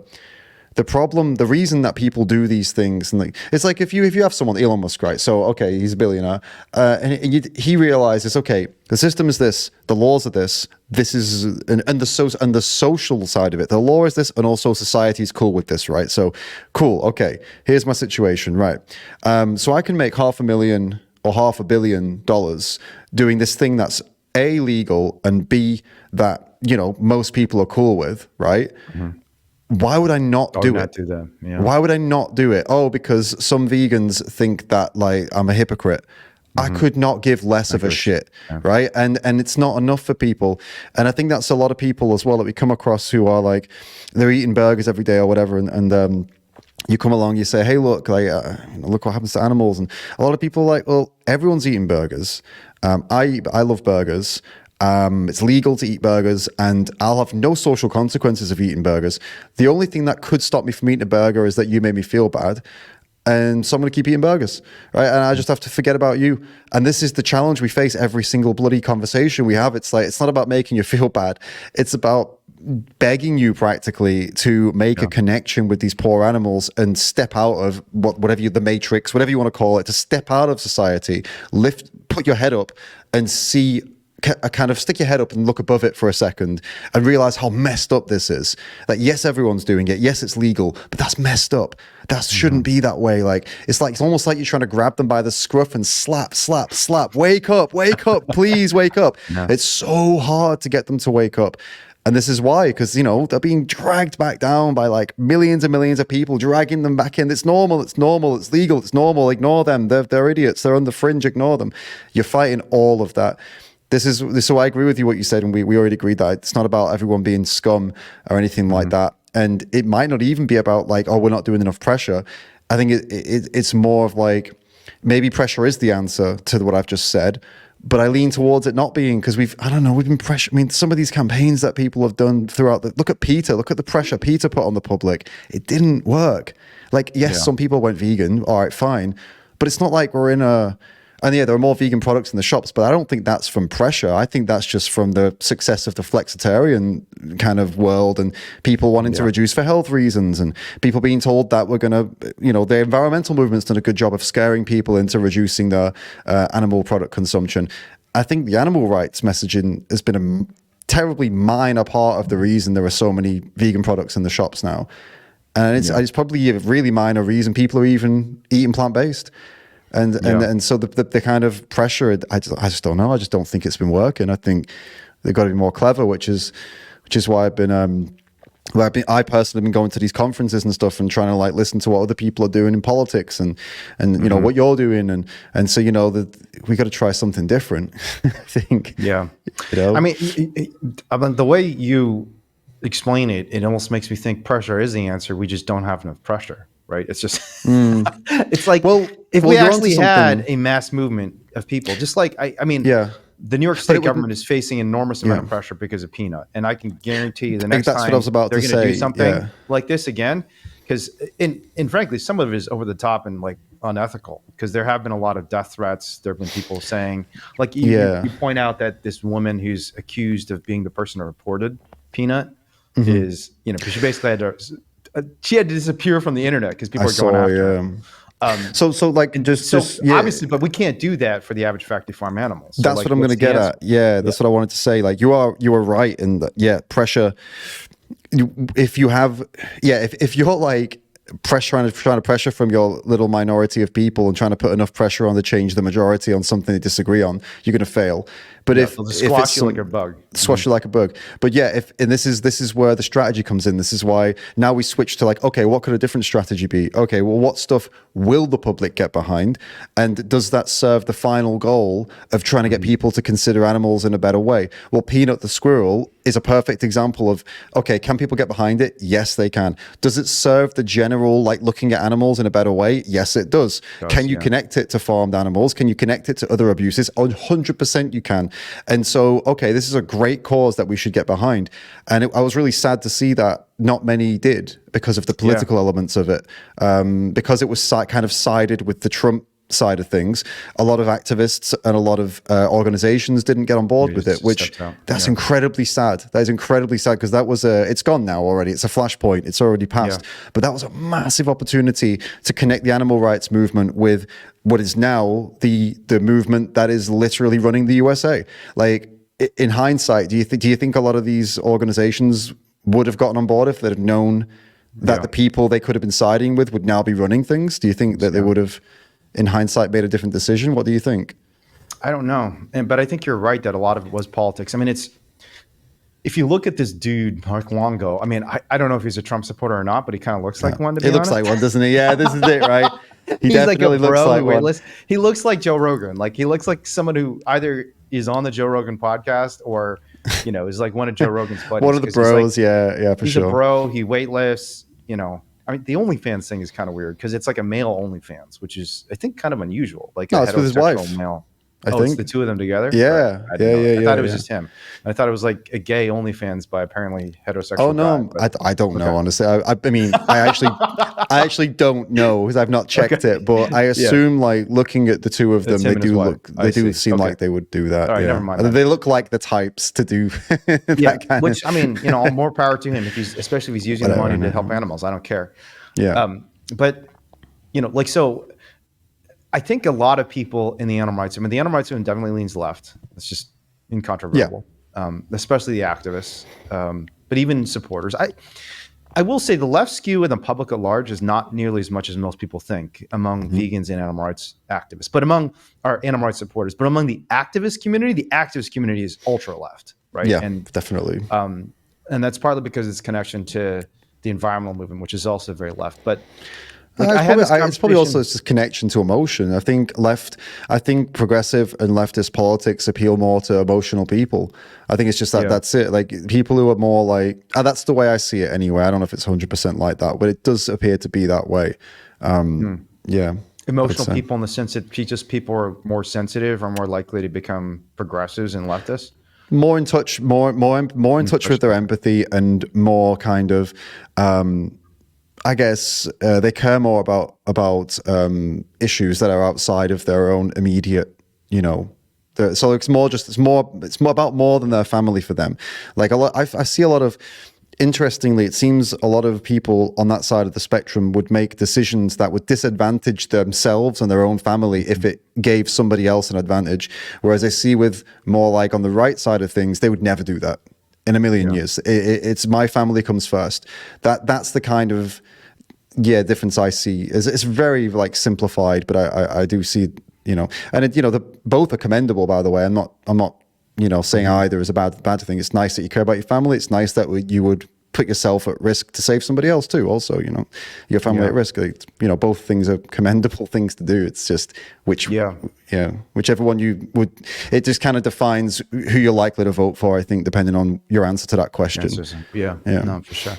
the problem, the reason that people do these things, and like it's like if you have someone, Elon Musk, right? So okay, he's a billionaire, and he realizes, okay, the system is this, the laws are this. This is and the social side of it. The law is this, and also society is cool with this, right? So cool, okay. Here's my situation, right? So I can make $500,000 or $500 million doing this thing that's A, legal, and B, that most people are cool with, right? Why would I not do it? Yeah. Why would I not do it? Oh, because some vegans think that like I'm a hypocrite. I could not give less of a shit, right? And it's not enough for people. And I think that's a lot of people as well that we come across who are like, they're eating burgers every day or whatever, and you come along, you say, hey, look, like, look what happens to animals. And a lot of people are like, well, everyone's eating burgers. I love burgers. It's legal to eat burgers, and I'll have no social consequences of eating burgers. The only thing that could stop me from eating a burger is that you made me feel bad. And so I'm going to keep eating burgers, right? And I just have to forget about you. And this is the challenge we face every single bloody conversation we have. It's like, it's not about making you feel bad. It's about begging you practically to make a connection with these poor animals and step out of the matrix, whatever you want to call it, to step out of society, put your head up and see, kind of stick your head up and look above it for a second and realize how messed up this is. Like, yes, everyone's doing it. Yes, it's legal, but that's messed up. That shouldn't be that way. Like, it's almost like you're trying to grab them by the scruff and slap, slap, slap. Wake up, please wake up. No. It's so hard to get them to wake up. And this is why, because, they're being dragged back down by like millions and millions of people, dragging them back in. It's normal, it's legal, it's normal. Ignore them. They're idiots. They're on the fringe. Ignore them. You're fighting all of that. So I agree with you what you said, and we already agreed that it's not about everyone being scum or anything like that. And it might not even be about like, oh, we're not doing enough pressure. I think it's more of like, maybe pressure is the answer to what I've just said, but I lean towards it not being, because we've been pressure. I mean, some of these campaigns that people have done throughout look at PETA, look at the pressure PETA put on the public. It didn't work. Like, yes, some people went vegan. All right, fine. But it's not like we're in a And yeah, there are more vegan products in the shops, but I don't think that's from pressure. I think that's just from the success of the flexitarian kind of world and people wanting to reduce for health reasons and people being told that we're going to, the environmental movement's done a good job of scaring people into reducing their animal product consumption. I think the animal rights messaging has been a terribly minor part of the reason there are so many vegan products in the shops now. And it's probably a really minor reason people are even eating plant-based. And so the kind of pressure, I just don't know. I just don't think it's been working. I think they've got to be more clever, which is why I personally been going to these conferences and stuff and trying to like listen to what other people are doing in politics and what you're doing and so that we got to try something different. I think. Yeah. I mean, the way you explain it, it almost makes me think pressure is the answer. We just don't have enough pressure. Right. It's just, it's like, if we actually had a mass movement of people, just like, I mean, the New York State government is facing an enormous amount of pressure because of PETA. And I can guarantee you the next time they're going to do something like this again, because, and frankly, some of it is over the top and like unethical, because there have been a lot of death threats. There have been people saying, like, you point out that this woman who's accused of being the person who reported Peanut is, because she basically had to, she had to disappear from the internet because people are going after her. So obviously, but we can't do that for the average factory farm animals. So that's what I'm going to get at. Yeah, that's what I wanted to say. Like you are right in that. Pressure. If you have, if you're like trying to pressure from your little minority of people and trying to put enough pressure on to change the majority on something they disagree on, you're going to fail. But if squash you like a bug, you like a bug. But this is where the strategy comes in. This is why now we switch to like, okay, what could a different strategy be? Okay, well, what stuff will the public get behind? And does that serve the final goal of trying to get people to consider animals in a better way? Well, Peanut the squirrel is a perfect example of, okay, can people get behind it? Yes, they can. Does it serve the general, like looking at animals in a better way? Yes, it does. Can you connect it to farmed animals? Can you connect it to other abuses? 100% you can. And so, okay, this is a great cause that we should get behind. And I was really sad to see that not many did because of the political elements of it, because it was kind of sided with the Trump side of things. A lot of activists and a lot of organizations didn't get on board with it, which that's incredibly sad. That is incredibly sad because that was it's gone now already. It's a flashpoint. It's already passed. But that was a massive opportunity to connect the animal rights movement with what is now the movement that is literally running the USA. Like in hindsight, do you think a lot of these organizations would have gotten on board if they'd have known that the people they could have been siding with would now be running things? Do you think that they would have, in hindsight, made a different decision? What do you think? I don't know. But I think you're right that a lot of it was politics. I mean, if you look at this dude, Mark Longo, I mean, I don't know if he's a Trump supporter or not, but he kind of looks like one, to be honest. He looks like one, doesn't he? Yeah, this is it, right? He's definitely like looks like one. He looks like Joe Rogan. Like, he looks like someone who either is on the Joe Rogan podcast or, is like one of Joe Rogan's buddies. One of the bros, for he's sure. He's a bro. He weightlifts, I mean, the OnlyFans thing is kind of weird because it's like a male OnlyFans, which is, I think, kind of unusual. Like, no, it's with his wife. Male. I think it's the two of them together. Yeah, I thought it was just him. I thought it was like a gay OnlyFans by apparently heterosexual. Oh no, I don't know, honestly. I mean, I actually don't know because I've not checked it, but I assume like looking at the two of them, they do seem like they would do that. All right, never mind. They look like the types to do that kind of. I mean, more power to him especially if he's using the money to help animals. I don't care. Yeah. But so. I think a lot of people in the animal rights movement, the animal rights movement definitely leans left. It's just incontrovertible, especially the activists, but even supporters. I will say the left skew in the public at large is not nearly as much as most people think among vegans and animal rights activists, but among our animal rights supporters. But among the activist community is ultra left, right? Yeah, and definitely. And that's partly because of its connection to the environmental movement, which is also very left. But it's probably also just connection to emotion. I think progressive and leftist politics appeal more to emotional people. I think it's just that's it. Like people who are more like, that's the way I see it anyway. I don't know if it's 100% like that, but it does appear to be that way. Yeah. Emotional people in the sense that just people are more sensitive or more likely to become progressives and leftists. More in touch with their empathy and more kind of, I guess they care more about issues that are outside of their own immediate, so it's more about more than their family for them. Like a lot, I see a lot of. Interestingly, it seems a lot of people on that side of the spectrum would make decisions that would disadvantage themselves and their own family if it gave somebody else an advantage. Whereas I see with more like on the right side of things, they would never do that in a million years. It's my family comes first. That's the kind of difference I see. It's very like simplified, but I do see, and both are commendable, by the way. I'm not saying either is a bad thing. It's nice that you care about your family. It's nice that you would put yourself at risk to save somebody else too. Also, your family at risk. Both things are commendable things to do. It's just whichever one you would. It just kind of defines who you're likely to vote for. I think depending on your answer to that question. No, for sure.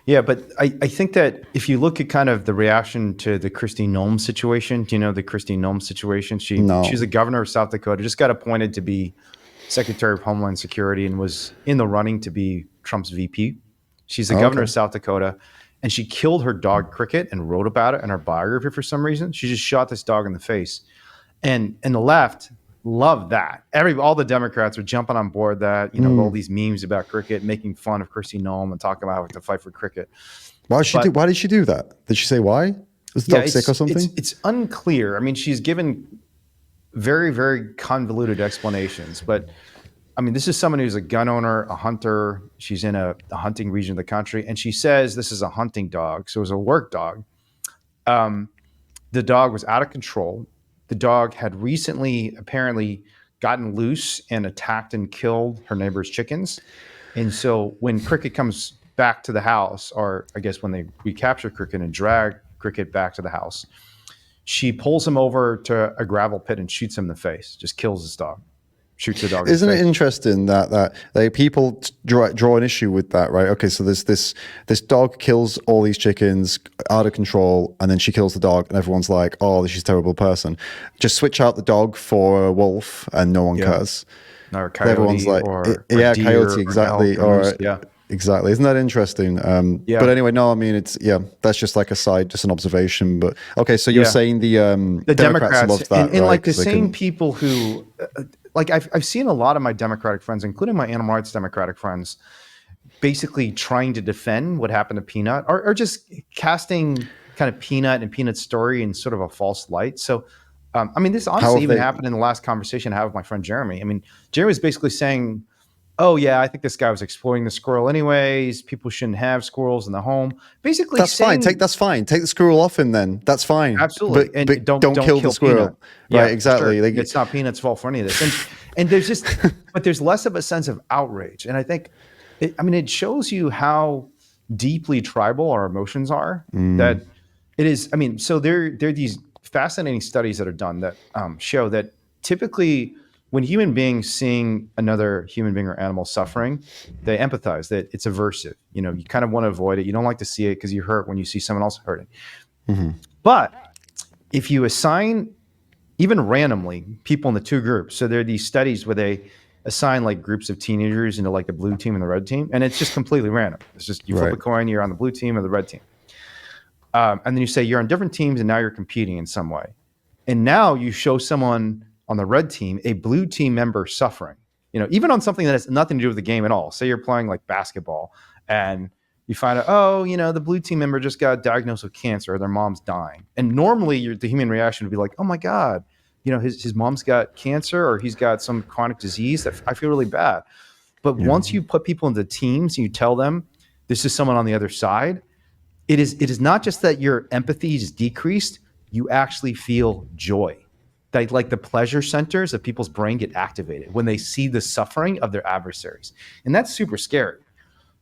Yeah, but I think that if you look at kind of the reaction to the Kristi Noem situation, the Kristi Noem situation? She's the governor of South Dakota, just got appointed to be Secretary of Homeland Security and was in the running to be Trump's VP. She's the governor of South Dakota, and she killed her dog Cricket and wrote about it in her biography for some reason. She just shot this dog in the face. And the left loved that. All the Democrats were jumping on board that, all these memes about Cricket, making fun of Kristi Noem and talking about how to fight for Cricket. Why did she do that? Did she say why? Was the dog sick or something? It's unclear. I mean, she's given very, very convoluted explanations, but I mean, this is someone who's a gun owner, a hunter. She's in a hunting region of the country, and she says this is a hunting dog, so it was a work dog. The dog was out of control. The dog had recently apparently gotten loose and attacked and killed her neighbor's chickens. And so when Cricket comes back to the house, or I guess when they recapture Cricket and drag Cricket back to the house, she pulls him over to a gravel pit and shoots him in the face, just kills his dog. Shoots the dog. Isn't it interesting that like people draw an issue with that, right? Okay, so there's this dog kills all these chickens out of control, and then she kills the dog, and everyone's like, "Oh, she's a terrible person." Just switch out the dog for a wolf, and no one cares. Or a coyote, everyone's like, coyote, exactly, exactly. Isn't that interesting? But anyway, no, I mean that's just like a side, just an observation. But okay, so you're saying the Democrats loved that, and right? like the same people who. Like I've seen a lot of my Democratic friends, including my animal rights Democratic friends, basically trying to defend what happened to Peanut, or just casting kind of Peanut and Peanut's story in sort of a false light. So, I mean, this honestly even happened in the last conversation I had with my friend Jeremy. I mean, Jeremy was basically saying, "Oh yeah, I think this guy was exploiting the squirrel anyways. People shouldn't have squirrels in the home." Basically, that's fine. Take the squirrel off him then. That's fine. Absolutely, but don't kill the squirrel. Peanut. Yeah, right? Exactly. Sure. It's not Peanut's fault for any of this. And there's just, but there's less of a sense of outrage. And I think, it shows you how deeply tribal our emotions are. That it is. I mean, so there are these fascinating studies that are done that show that typically, when human beings seeing another human being or animal suffering, they empathize, that it's aversive. You kind of want to avoid it. You don't like to see it because you hurt when you see someone else hurting. But if you assign, even randomly, people in the two groups, so there are these studies where they assign like groups of teenagers into like the blue team and the red team, and it's just completely random. It's just you flip a coin, you're on the blue team or the red team. And then you say you're on different teams and now you're competing in some way. And now you show someone on the red team, a blue team member suffering, even on something that has nothing to do with the game at all. Say you're playing like basketball and you find out, the blue team member just got diagnosed with cancer or their mom's dying. And normally the human reaction would be like, oh my God, his mom's got cancer or he's got some chronic disease that I feel really bad. But once you put people into teams and you tell them this is someone on the other side, it is not just that your empathy is decreased, you actually feel joy. Like the pleasure centers of people's brain get activated when they see the suffering of their adversaries. And that's super scary.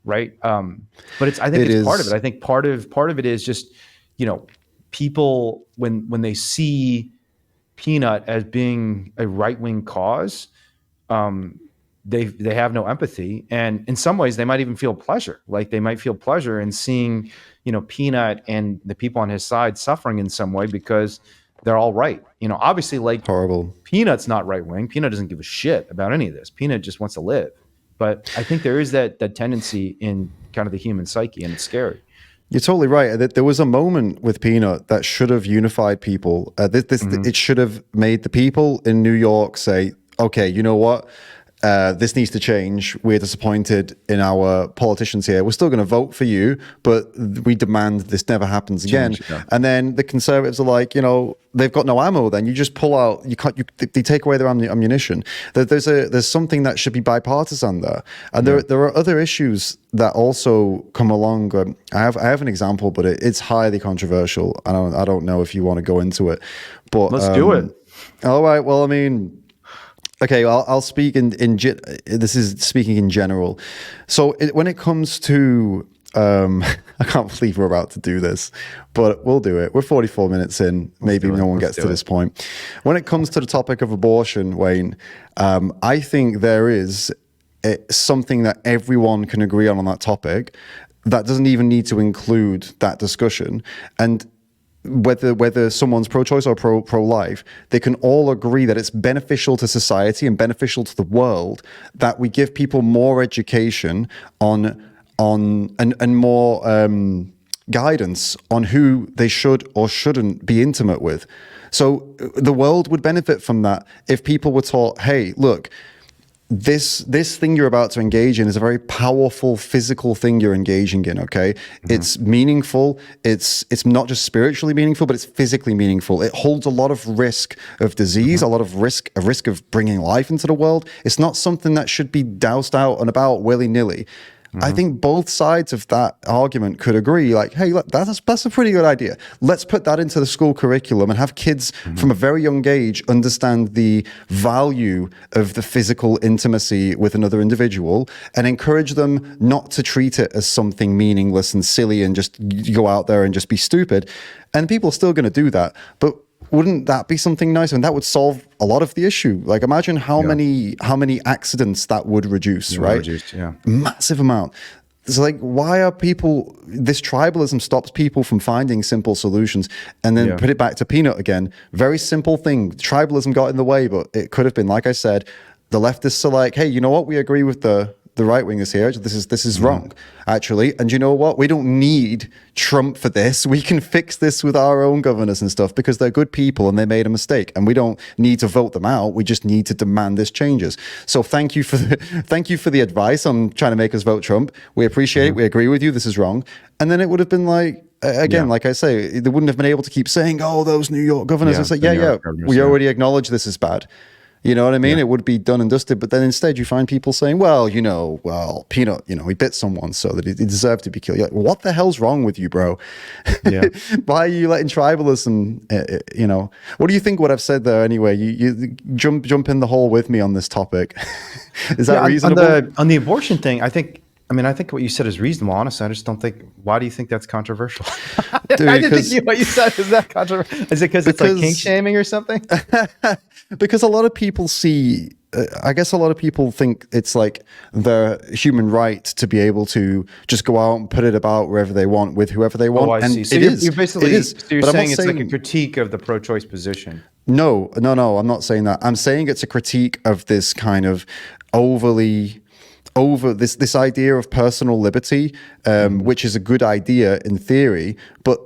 Right. But I think it's part of it. I think part of it is just, people when they see Peanut as being a right-wing cause, they have no empathy. And in some ways they might even feel pleasure. Like they might feel pleasure in seeing, Peanut and the people on his side suffering in some way because they're all right. Obviously like horrible. Peanut's not right-wing. Peanut doesn't give a shit about any of this. Peanut just wants to live. But I think there is that tendency in kind of the human psyche, and it's scary. You're totally right. There was a moment with Peanut that should have unified people. It should have made the people in New York say, okay, you know what? This needs to change. We're disappointed in our politicians here. We're still going to vote for you, but we demand this never happens again. Yeah. And then the conservatives are like, they've got no ammo. Then you just pull out. They take away their ammunition. There's something that should be bipartisan there. And there are other issues that also come along. I have an example, but it's highly controversial. I don't know if you want to go into it, but let's do it. All right. Well, I mean. Okay, I'll speak this is speaking in general. So when it comes to, I can't believe we're about to do this, but we'll do it. We're 44 minutes in. Maybe no one gets to this point. When it comes to the topic of abortion, Wayne, I think there is something that everyone can agree on that topic that doesn't even need to include that discussion. And whether someone's pro-choice or pro-life, they can all agree that it's beneficial to society and beneficial to the world that we give people more education on and more guidance on who they should or shouldn't be intimate with. So the world would benefit from that if people were taught, hey, look, this thing you're about to engage in is a very powerful physical thing you're engaging in, okay? It's meaningful. It's not just spiritually meaningful, but it's physically meaningful. It holds a lot of risk of disease, a risk of bringing life into the world. It's not something that should be doused out and about willy-nilly. I think both sides of that argument could agree, like, hey, look, that's a pretty good idea. Let's put that into the school curriculum and have kids from a very young age understand the value of the physical intimacy with another individual and encourage them not to treat it as something meaningless and silly and just go out there and just be stupid. And people are still going to do that. But wouldn't that be something nice? And that would solve a lot of the issue. Like, imagine how many accidents that would reduce, right? Massive amount. So, like, why are people? This tribalism stops people from finding simple solutions. And then put it back to Peanut again. Very simple thing. Tribalism got in the way, but it could have been, like I said, the leftists are like, hey, you know what? We agree with the right wingers here. This is wrong, actually. And you know what? We don't need Trump for this. We can fix this with our own governors and stuff because they're good people and they made a mistake. And we don't need to vote them out. We just need to demand this changes. So thank you for the advice on trying to make us vote Trump. We appreciate it. We agree with you. This is wrong. And then it would have been like, again, like I say, they wouldn't have been able to keep saying, oh, those New York governors. It's like, we already acknowledge this is bad. You know what I mean? It would be done and dusted, but then instead you find people saying, well, Peanut, he bit someone so that he deserved to be killed. You're like, what the hell's wrong with you, bro? Why are you letting tribalism, what do you think what I've said there anyway? You jump in the hole with me on this topic. Is that reasonable? On the abortion thing, I think what you said is reasonable. Honestly, I just don't think. Why do you think that's controversial? Dude, I didn't think what you said is that controversial. Is it because it's like kink shaming or something? Because a lot of people see. I guess a lot of people think it's like their human right to be able to just go out and put it about wherever they want with whoever they want. Oh, I see. So you're basically so you're saying it's like a critique of the pro-choice position. No, I'm not saying that. I'm saying it's a critique of this kind of over this idea of personal liberty, which is a good idea in theory,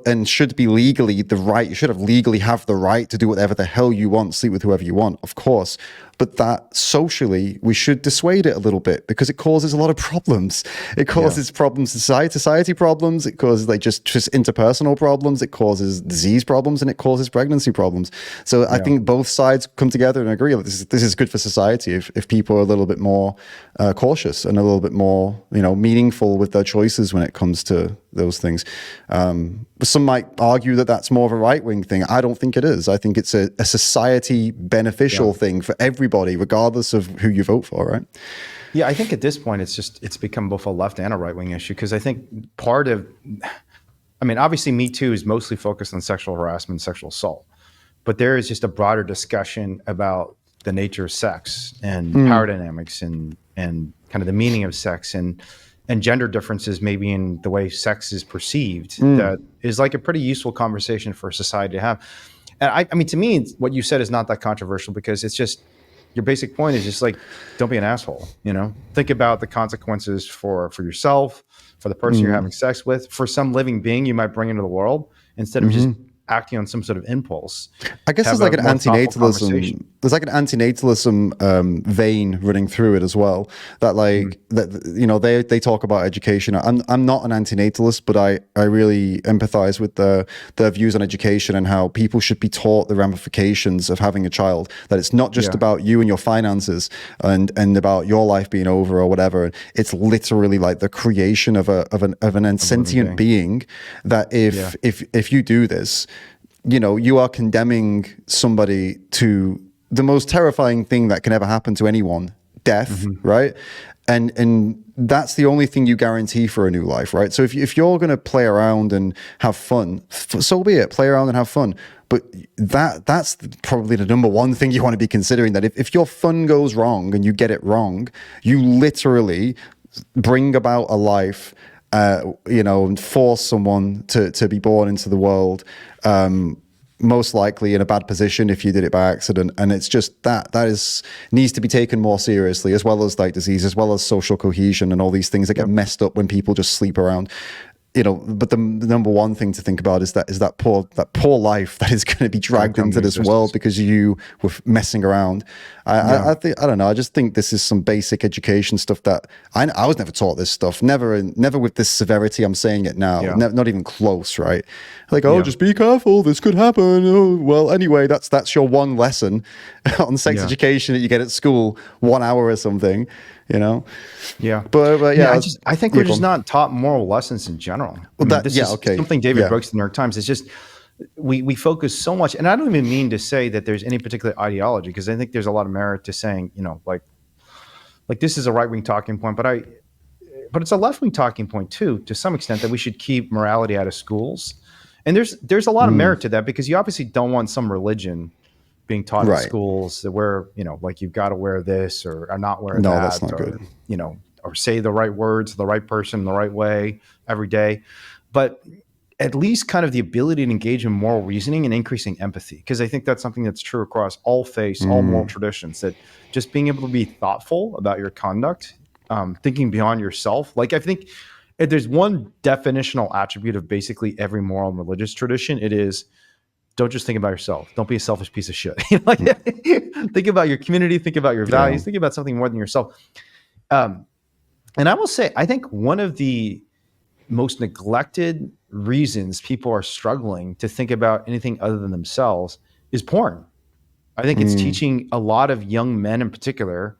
and should be legally you should have legally have the right to do whatever the hell you want, sleep with whoever you want, of course. But that socially, we should dissuade it a little bit because it causes a lot of problems. It causes problems, society problems. It causes like just interpersonal problems. It causes disease problems and it causes pregnancy problems. So I think both sides come together and agree that this is good for society if people are a little bit more cautious and a little bit more, meaningful with their choices when it comes to those things. Some might argue that that's more of a right-wing thing. I don't think it is. I think it's a society beneficial thing for everybody, regardless of who you vote for, right? Yeah, I think at this point, it's become both a left and a right-wing issue because I think obviously Me Too is mostly focused on sexual harassment, sexual assault, but there is just a broader discussion about the nature of sex and power dynamics and kind of the meaning of sex and gender differences maybe in the way sex is perceived that is like a pretty useful conversation for society to have. And I mean, to me, what you said is not that controversial because it's just, your basic point is just like, don't be an asshole. You know, think about the consequences for yourself, for the person you're having sex with, for some living being you might bring into the world, instead of just acting on some sort of impulse. I guess Have there's like a an more thoughtful antinatalism. conversation. There's like an antinatalism vein running through it as well. That like that they talk about education. I'm not an antinatalist, but I really empathize with their views on education and how people should be taught the ramifications of having a child. That it's not just Yeah. about you and your finances and about your life being over or whatever. It's literally like the creation of an sentient being. That if you do this, you are condemning somebody to the most terrifying thing that can ever happen to anyone, death, right? And that's the only thing you guarantee for a new life, right? So if you're going to play around and have fun, so be it, play around and have fun. But that's probably the number one thing you want to be considering, that if your fun goes wrong and you get it wrong, you literally bring about a life, and force someone to be born into the world, most likely in a bad position if you did it by accident. And it's just that needs to be taken more seriously, as well as like disease, as well as social cohesion and all these things that get messed up when people just sleep around. But the number one thing to think about is that poor life that is going to be dragged into this world because you were messing around. I don't know. I just think this is some basic education stuff that I was never taught this stuff. Never with this severity. I'm saying it now. Yeah. Not even close. Right? Like, just be careful. This could happen. Oh, well, anyway, that's your one lesson on sex education that you get at school, 1 hour or something. Yeah. But yeah, I think we're just not taught moral lessons in general. This is something David Brooks, the New York Times, is just, we focus so much, and I don't even mean to say that there's any particular ideology, because I think there's a lot of merit to saying, like this is a right-wing talking point, but it's a left-wing talking point too, to some extent, that we should keep morality out of schools. And there's a lot of merit to that, because you obviously don't want some religion being taught in schools that where, like you've got to wear this or not wear that. No, that's not good. Or say the right words to the right person the right way every day. But at least kind of the ability to engage in moral reasoning and increasing empathy. Because I think that's something that's true across all faiths, all moral traditions, that just being able to be thoughtful about your conduct, thinking beyond yourself. Like, I think if there's one definitional attribute of basically every moral and religious tradition, it is, don't just think about yourself. Don't be a selfish piece of shit. Think about your community, think about your values, think about something more than yourself. And I will say, I think one of the most neglected reasons people are struggling to think about anything other than themselves is porn. I think it's teaching a lot of young men in particular.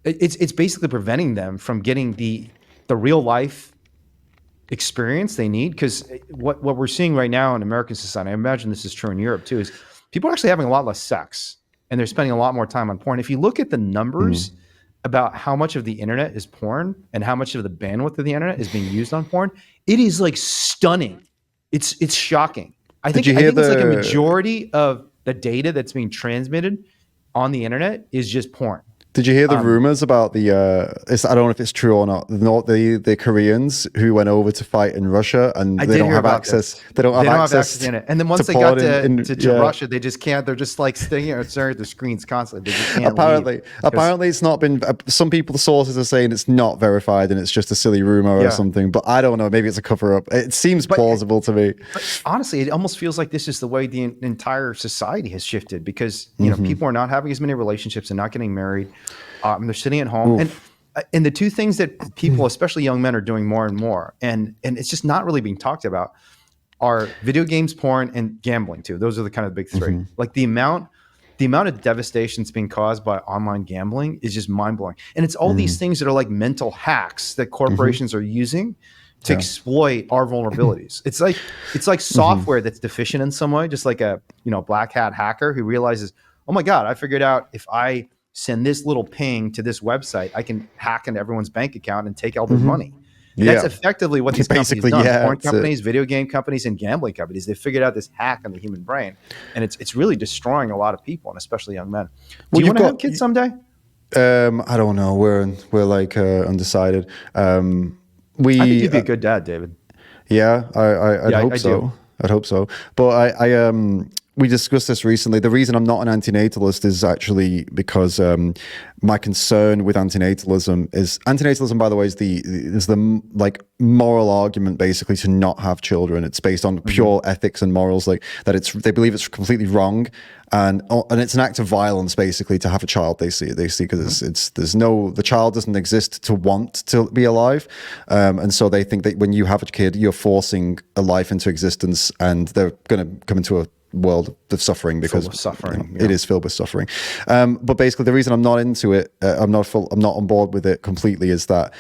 It's basically preventing them from getting the real life experience they need. Because what we're seeing right now in American society, I imagine this is true in Europe too, is people are actually having a lot less sex and they're spending a lot more time on porn. If you look at the numbers about how much of the internet is porn and how much of the bandwidth of the internet is being used on porn, it is like stunning. It's shocking. I think it's like a majority of the data that's being transmitted on the internet is just porn. Did you hear the rumors about I don't know if it's true or not, the Koreans who went over to fight in Russia and they don't have access. They don't have access to it. And then once they got to Russia, they just can't. They're just like staring at the screens constantly. They just can't Apparently it's not been. Some people, the sources are saying it's not verified and it's just a silly rumor or something. But I don't know. Maybe it's a cover up. It seems plausible to me. But honestly, it almost feels like this is the way the entire society has shifted, because people are not having as many relationships and not getting married. They're sitting at home, and the two things that people, especially young men, are doing more and more, and it's just not really being talked about, are video games, porn, and gambling too. Those are the kind of big three. Like the amount of devastation that's being caused by online gambling is just mind blowing, and it's all these things that are like mental hacks that corporations are using to exploit our vulnerabilities. It's like software that's deficient in some way, just like a black hat hacker who realizes, oh my God, I figured out if I send this little ping to this website, I can hack into everyone's bank account and take all their money. That's effectively what these companies done. Porn companies, video game companies, and gambling companies. They figured out this hack on the human brain, and it's really destroying a lot of people, and especially young men. Do you want to have kids someday? I don't know. We're like undecided. I think you'd be a good dad, David. Yeah, I'd hope so. I'd hope so. But we discussed this recently. The reason I'm not an antinatalist is actually because my concern with antinatalism, by the way, is the like moral argument basically to not have children. It's based on pure ethics and morals, like that they believe it's completely wrong, and it's an act of violence basically to have a child. They see because the child doesn't exist to want to be alive, and so they think that when you have a kid, you're forcing a life into existence, and they're going to come into a world of suffering because it is filled with suffering. But basically, the reason I'm not into it, I'm not on board with it completely, is that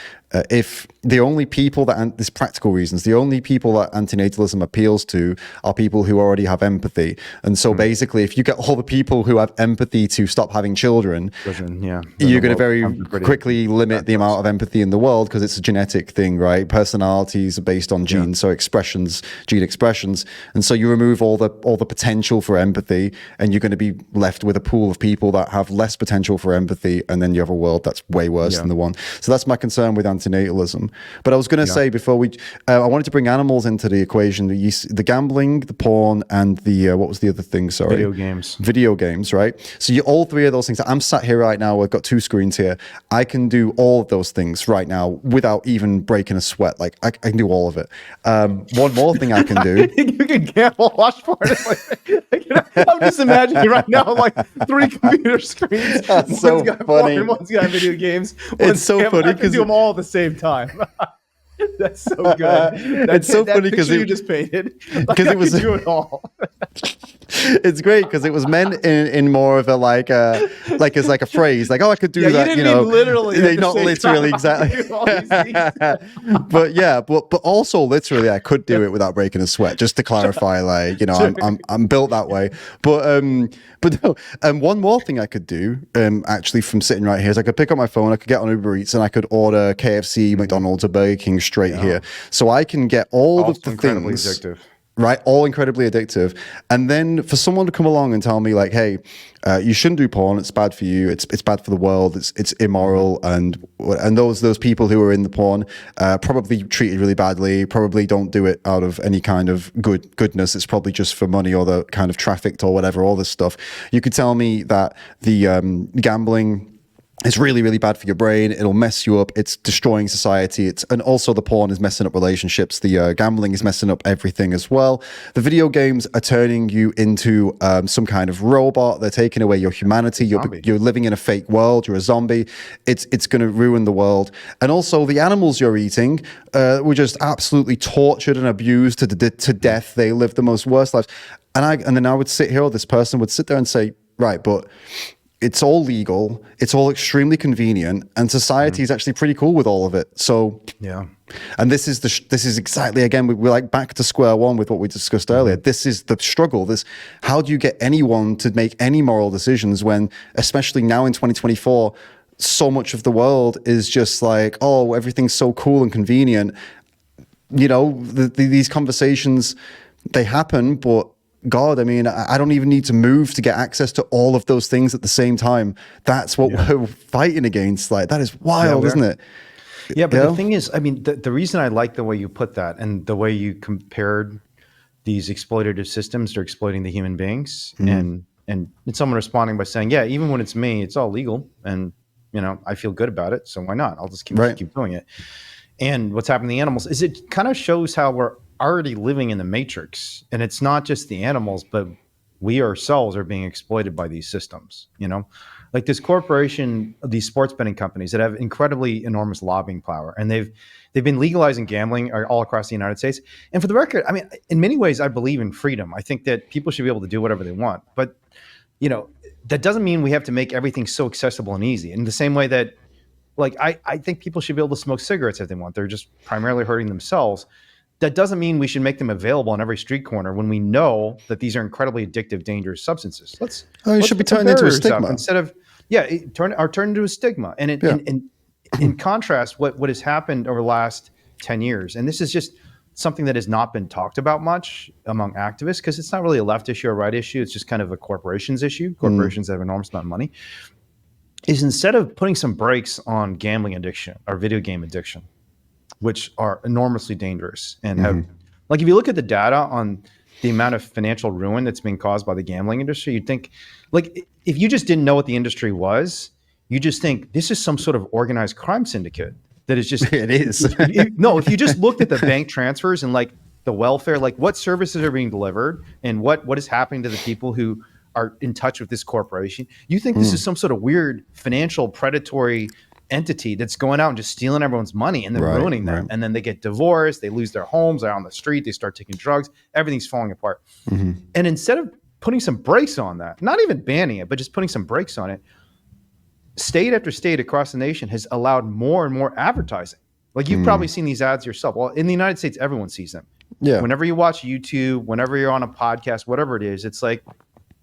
if the only people that there's practical reasons, the only people that antinatalism appeals to are people who already have empathy, and so basically, if you get all the people who have empathy to stop having children, you're going to very quickly limit the amount of empathy in the world because it's a genetic thing, right? Personalities are based on genes, so gene expressions, and so you remove all the potential for empathy, and you're going to be left with a pool of people that have less potential for empathy, and then you have a world that's way worse than the one. So that's my concern with antinatalism. But I was going to say before I wanted to bring animals into the equation. The gambling, the porn, and the what was the other thing? Sorry, video games, right? So all three of those things. I'm sat here right now. I've got two screens here. I can do all of those things right now without even breaking a sweat. Like I can do all of it. One more thing I can do. You can gamble, watch porn. I'm just imagining right now, like 3 computer screens. That's so funny. Porn, one's got video games. It's so funny because do them all at the same time. That's so good. It's so funny because you just painted. Because it was do it all. It's great because it was meant in more of a like as like a phrase, like, oh, I could do that, you know, literally. They not literally exactly. but also literally, I could do it without breaking a sweat. Just to clarify, like, you know, I'm built that way. But no, one more thing I could do, actually, from sitting right here, is I could pick up my phone, I could get on Uber Eats, and I could order KFC, McDonald's, or Burger King straight here, so I can get all of the things. Addictive. Right, all incredibly addictive, and then for someone to come along and tell me like, "Hey, you shouldn't do porn. It's bad for you. It's bad for the world. It's immoral." And those people who are in the porn probably treated really badly. Probably don't do it out of any kind of goodness. It's probably just for money, or the kind of trafficked or whatever. All this stuff. You could tell me that the gambling. It's really, really bad for your brain. It'll mess you up. It's destroying society. And also the porn is messing up relationships. The gambling is messing up everything as well. The video games are turning you into some kind of robot. They're taking away your humanity. You're living in a fake world. You're a zombie. It's going to ruin the world. And also the animals you're eating were just absolutely tortured and abused to death. They live the most worst lives. And then I would sit here, or this person would sit there and say, right, but it's all legal, it's all extremely convenient, and society is actually pretty cool with all of it. So and this is exactly, again, we're like back to square one with what we discussed earlier. This is the struggle. How do you get anyone to make any moral decisions when, especially now in 2024, so much of the world is just like, oh, everything's so cool and convenient. You know, these conversations, they happen, but God, I mean, I don't even need to move to get access to all of those things at the same time. That's what we're fighting against. Like, that is wild, isn't it? Yeah, but the thing is, I mean, the reason I like the way you put that and the way you compared these exploitative systems to exploiting the human beings, and someone responding by saying, yeah, even when it's me, it's all legal, and you know, I feel good about it, so why not? I'll just keep doing it. And what's happening to the animals is it kind of shows how we're already living in the matrix, and it's not just the animals, but we ourselves are being exploited by these systems. You know, like this corporation, these sports betting companies that have incredibly enormous lobbying power, and they've been legalizing gambling all across the United States. And for the record, I mean, in many ways, I believe in freedom. I think that people should be able to do whatever they want, but you know, that doesn't mean we have to make everything so accessible and easy. In the same way that, like, I think people should be able to smoke cigarettes if they want. They're just primarily hurting themselves. That doesn't mean we should make them available on every street corner when we know that these are incredibly addictive, dangerous substances. It should be turned into a stigma instead of turn into a stigma. And in contrast, what has happened over the last 10 years, and this is just something that has not been talked about much among activists because it's not really a left issue or right issue. It's just kind of a corporations issue. Corporations that have enormous amount of money. Is instead of putting some brakes on gambling addiction or video game addiction, which are enormously dangerous and have, like, if you look at the data on the amount of financial ruin that's being caused by the gambling industry, you'd think, like, if you just didn't know what the industry was, you just think this is some sort of organized crime syndicate that is just. It is. No, if you just looked at the bank transfers and like the welfare, like what services are being delivered and what is happening to the people who are in touch with this corporation, you think this is some sort of weird financial predatory entity that's going out and just stealing everyone's money and then ruining them. And then they get divorced, they lose their homes, they're on the street, they start taking drugs, everything's falling apart. And instead of putting some brakes on that, not even banning it, but just putting some brakes on it, state after state across the nation has allowed more and more advertising. Like you've probably seen these ads yourself. Well, in the United States, everyone sees them. Yeah. Whenever you watch YouTube, whenever you're on a podcast, whatever it is, it's like,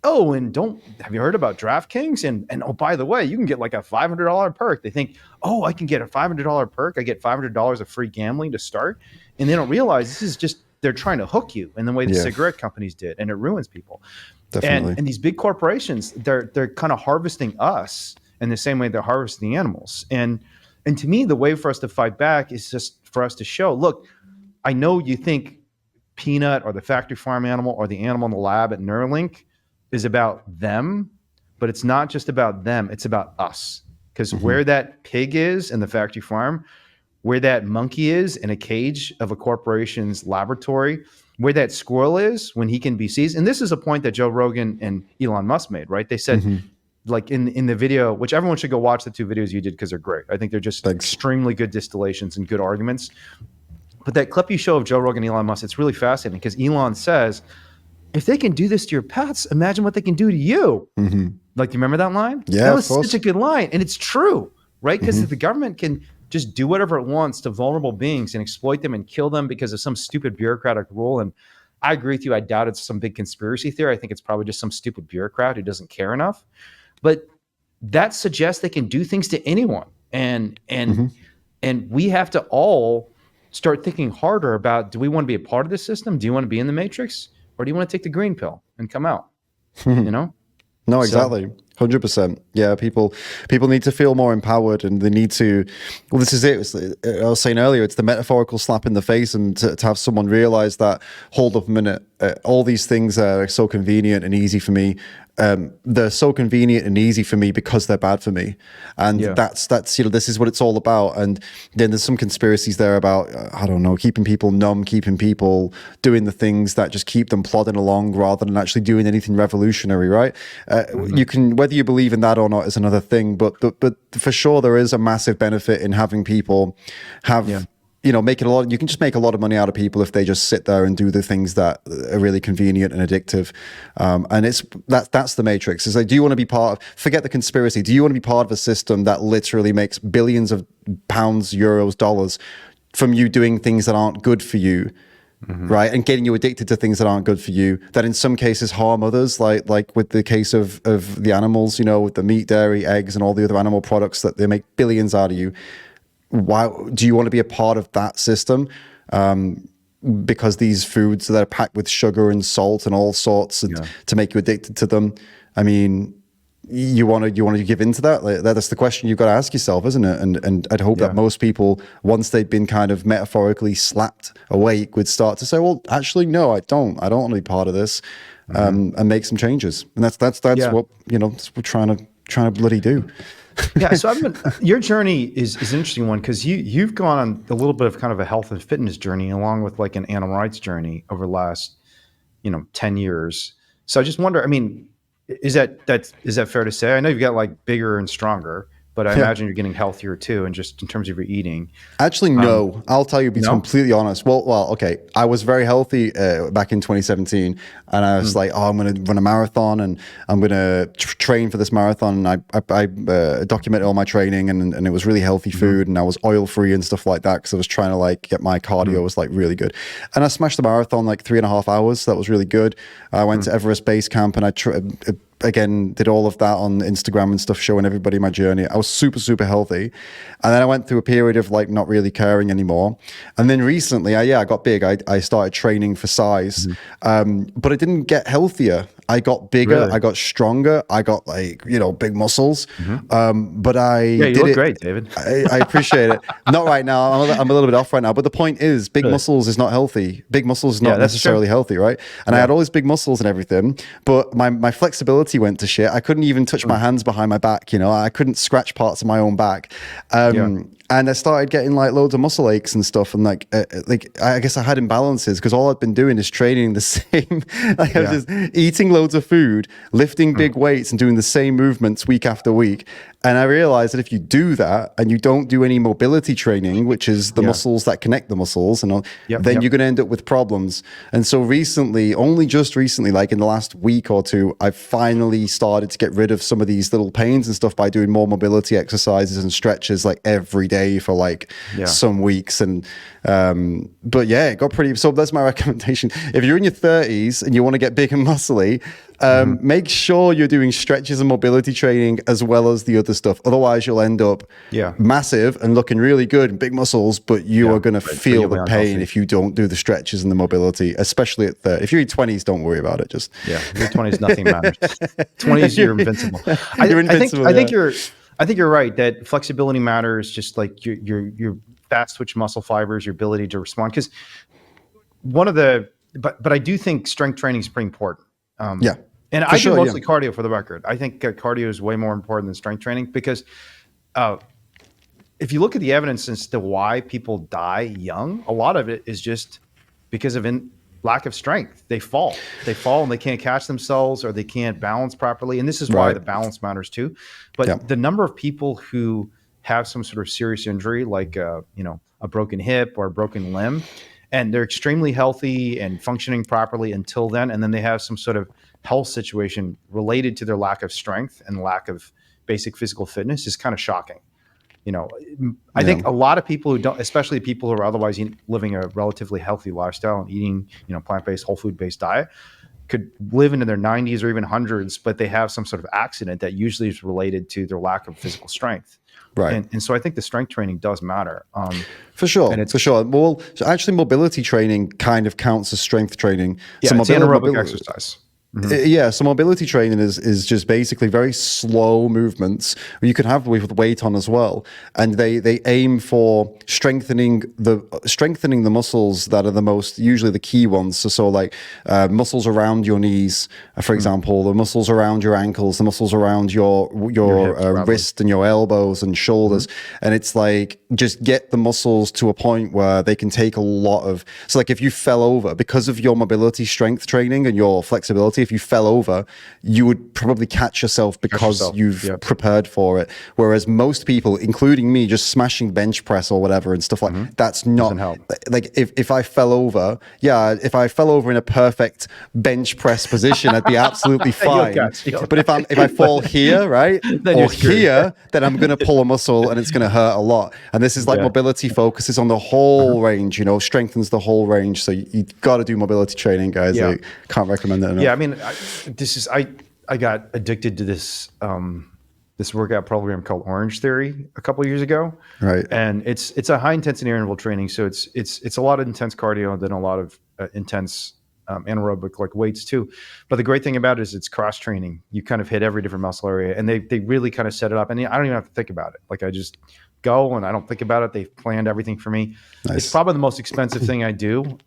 oh, and have you heard about DraftKings? And oh, by the way, you can get like a $500 perk. They think, oh, I can get a $500 perk. I get $500 of free gambling to start. And they don't realize this is just, they're trying to hook you in the way the cigarette companies did. And it ruins people. Definitely. And these big corporations, they're kind of harvesting us in the same way they're harvesting the animals. And to me, the way for us to fight back is just for us to show, look, I know you think peanut or the factory farm animal or the animal in the lab at Neuralink is about them, but it's not just about them, it's about us. Because where that pig is in the factory farm, where that monkey is in a cage of a corporation's laboratory, where that squirrel is when he can be seized. And this is a point that Joe Rogan and Elon Musk made, right? They said, like in the video, which everyone should go watch the 2 videos you did because they're great. I think they're just extremely good distillations and good arguments. But that clip you show of Joe Rogan and Elon Musk, it's really fascinating because Elon says, if they can do this to your pets, imagine what they can do to you. Like, do you remember that line? Yeah, that was of course. such a good line. And it's true, right? Because if the government can just do whatever it wants to vulnerable beings and exploit them and kill them because of some stupid bureaucratic rule. And I agree with you. I doubt it's some big conspiracy theory. I think it's probably just some stupid bureaucrat who doesn't care enough. But that suggests they can do things to anyone. And we have to all start thinking harder about, do we want to be a part of the system? Do you want to be in the matrix? Or do you want to take the green pill and come out? You know? No, exactly. 100%. Yeah, people need to feel more empowered, and they need to. Well, this is it. I was saying earlier, it's the metaphorical slap in the face, and to have someone realize that. Hold up a minute. All these things are so convenient and easy for me. They're so convenient and easy for me because they're bad for me, and that's this is what it's all about. And then there's some conspiracies there about I don't know, keeping people numb, keeping people doing the things that just keep them plodding along rather than actually doing anything revolutionary, right? You can, whether you believe in that or not is another thing, but for sure there is a massive benefit in having people have. You know, you can just make a lot of money out of people if they just sit there and do the things that are really convenient and addictive. And that's the matrix. It's like, do you want to be forget the conspiracy. Do you want to be part of a system that literally makes billions of pounds, euros, dollars from you doing things that aren't good for you? Right, and getting you addicted to things that aren't good for you, that in some cases harm others, like with the case of the animals, you know, with the meat, dairy, eggs, and all the other animal products that they make billions out of you. Why do you want to be a part of that system? Because these foods that are packed with sugar and salt and all sorts to make you addicted to them. I mean, you want to give into that? Like, that's the question you've got to ask yourself, isn't it? And I'd hope that most people, once they've been kind of metaphorically slapped awake, would start to say, well, actually, no, I don't want to be part of this, and make some changes. And that's what, you know, that's what we're trying to bloody do. Yeah, so your journey is an interesting one because you've gone on a little bit of kind of a health and fitness journey along with like an animal rights journey over the last, 10 years. So I just wonder, I mean, is that fair to say? I know you've got like bigger and stronger, but I imagine you're getting healthier too, and just in terms of your eating. Actually, no. I'll tell you, be completely honest. Well, okay. I was very healthy back in 2017, and I was like, I'm going to run a marathon, and I'm going to train for this marathon. And I documented all my training, and it was really healthy food, and I was oil free and stuff like that because I was trying to like get my cardio was like really good. And I smashed the marathon like 3.5 hours. So that was really good. I went to Everest Base Camp, and I again did all of that on Instagram and stuff, showing everybody my journey. I was super, super healthy, and then I went through a period of like not really caring anymore. And then recently I got big. I started training for size, but I didn't get healthier. I got bigger, Really? I got stronger, I got like, big muscles. But I Yeah, you did look it. great, David. I appreciate it. Not right now. I'm a little bit off right now. But the point is, big Really? muscles is not healthy. Big muscles is Yeah, not that's true. necessarily healthy, right? And I Yeah. had all these big muscles and everything, but my flexibility went to shit. I couldn't even touch my hands behind my back. I couldn't scratch parts of my own back. Yeah. And I started getting like loads of muscle aches and stuff, and like I guess I had imbalances because all I'd been doing is training the same. Like I was just eating loads of food, lifting big weights, and doing the same movements week after week. And I realized that if you do that and you don't do any mobility training, which is the muscles that connect the muscles, and all, then you're going to end up with problems. And so recently, only just recently, like in the last week or two, I've finally started to get rid of some of these little pains and stuff by doing more mobility exercises and stretches like every day for like some weeks. And but yeah, it got pretty. So that's my recommendation. If you're in your 30s and you want to get big and muscly, make sure you're doing stretches and mobility training as well as the other stuff. Otherwise, you'll end up massive and looking really good and big muscles, but you are going to feel the pain if you don't do the stretches and the mobility, especially at 30. If you're in your 20s, don't worry about it. Just your 20s, nothing matters. 20s, you're invincible. You're invincible. I think you're right that flexibility matters, just like your fast twitch muscle fibers, your ability to respond. Because but I do think strength training is pretty important. And I do mostly cardio, for the record. I think cardio is way more important than strength training because if you look at the evidence as to why people die young, a lot of it is just because of lack of strength. They fall and they can't catch themselves, or they can't balance properly. And this is why the balance matters too. But the number of people who have some sort of serious injury, like a broken hip or a broken limb, and they're extremely healthy and functioning properly until then, and then they have some sort of health situation related to their lack of strength and lack of basic physical fitness, is kind of shocking. I think a lot of people who don't, especially people who are otherwise living a relatively healthy lifestyle and eating, plant-based, whole food-based diet, could live into their 90s or even hundreds, but they have some sort of accident that usually is related to their lack of physical strength. Right. And so I think the strength training does matter. For sure. Well, so actually mobility training kind of counts as strength training. Yeah, it's anaerobic exercise. Yeah, so mobility training is just basically very slow movements you can have with weight on as well, and they aim for strengthening the muscles that are the most, usually the key ones. So like muscles around your knees, for example, the muscles around your ankles, the muscles around your hips, wrist and your elbows and shoulders, and it's like just get the muscles to a point where they can take a lot of. So like if you fell over because of your mobility strength training and your flexibility, if you fell over, you would probably catch yourself because you've prepared for it. Whereas most people, including me, just smashing bench press or whatever and stuff like that's not like if I fell over, if I fell over in a perfect bench press position, I'd be absolutely fine. But if I fall here, right, or here, then I'm going to pull a muscle and it's going to hurt a lot. And this is like mobility focuses on the whole range, strengthens the whole range. So you got to do mobility training, guys. I can't recommend it enough. Yeah, I mean, I got addicted to this this workout program called Orange Theory a couple of years ago. Right. And it's a high intensity interval training, so it's a lot of intense cardio and then a lot of intense anaerobic like weights too. But the great thing about it is it's cross training. You kind of hit every different muscle area, and they really kind of set it up. And I don't even have to think about it. Like I just go and I don't think about it. They've planned everything for me. Nice. It's probably the most expensive thing I do.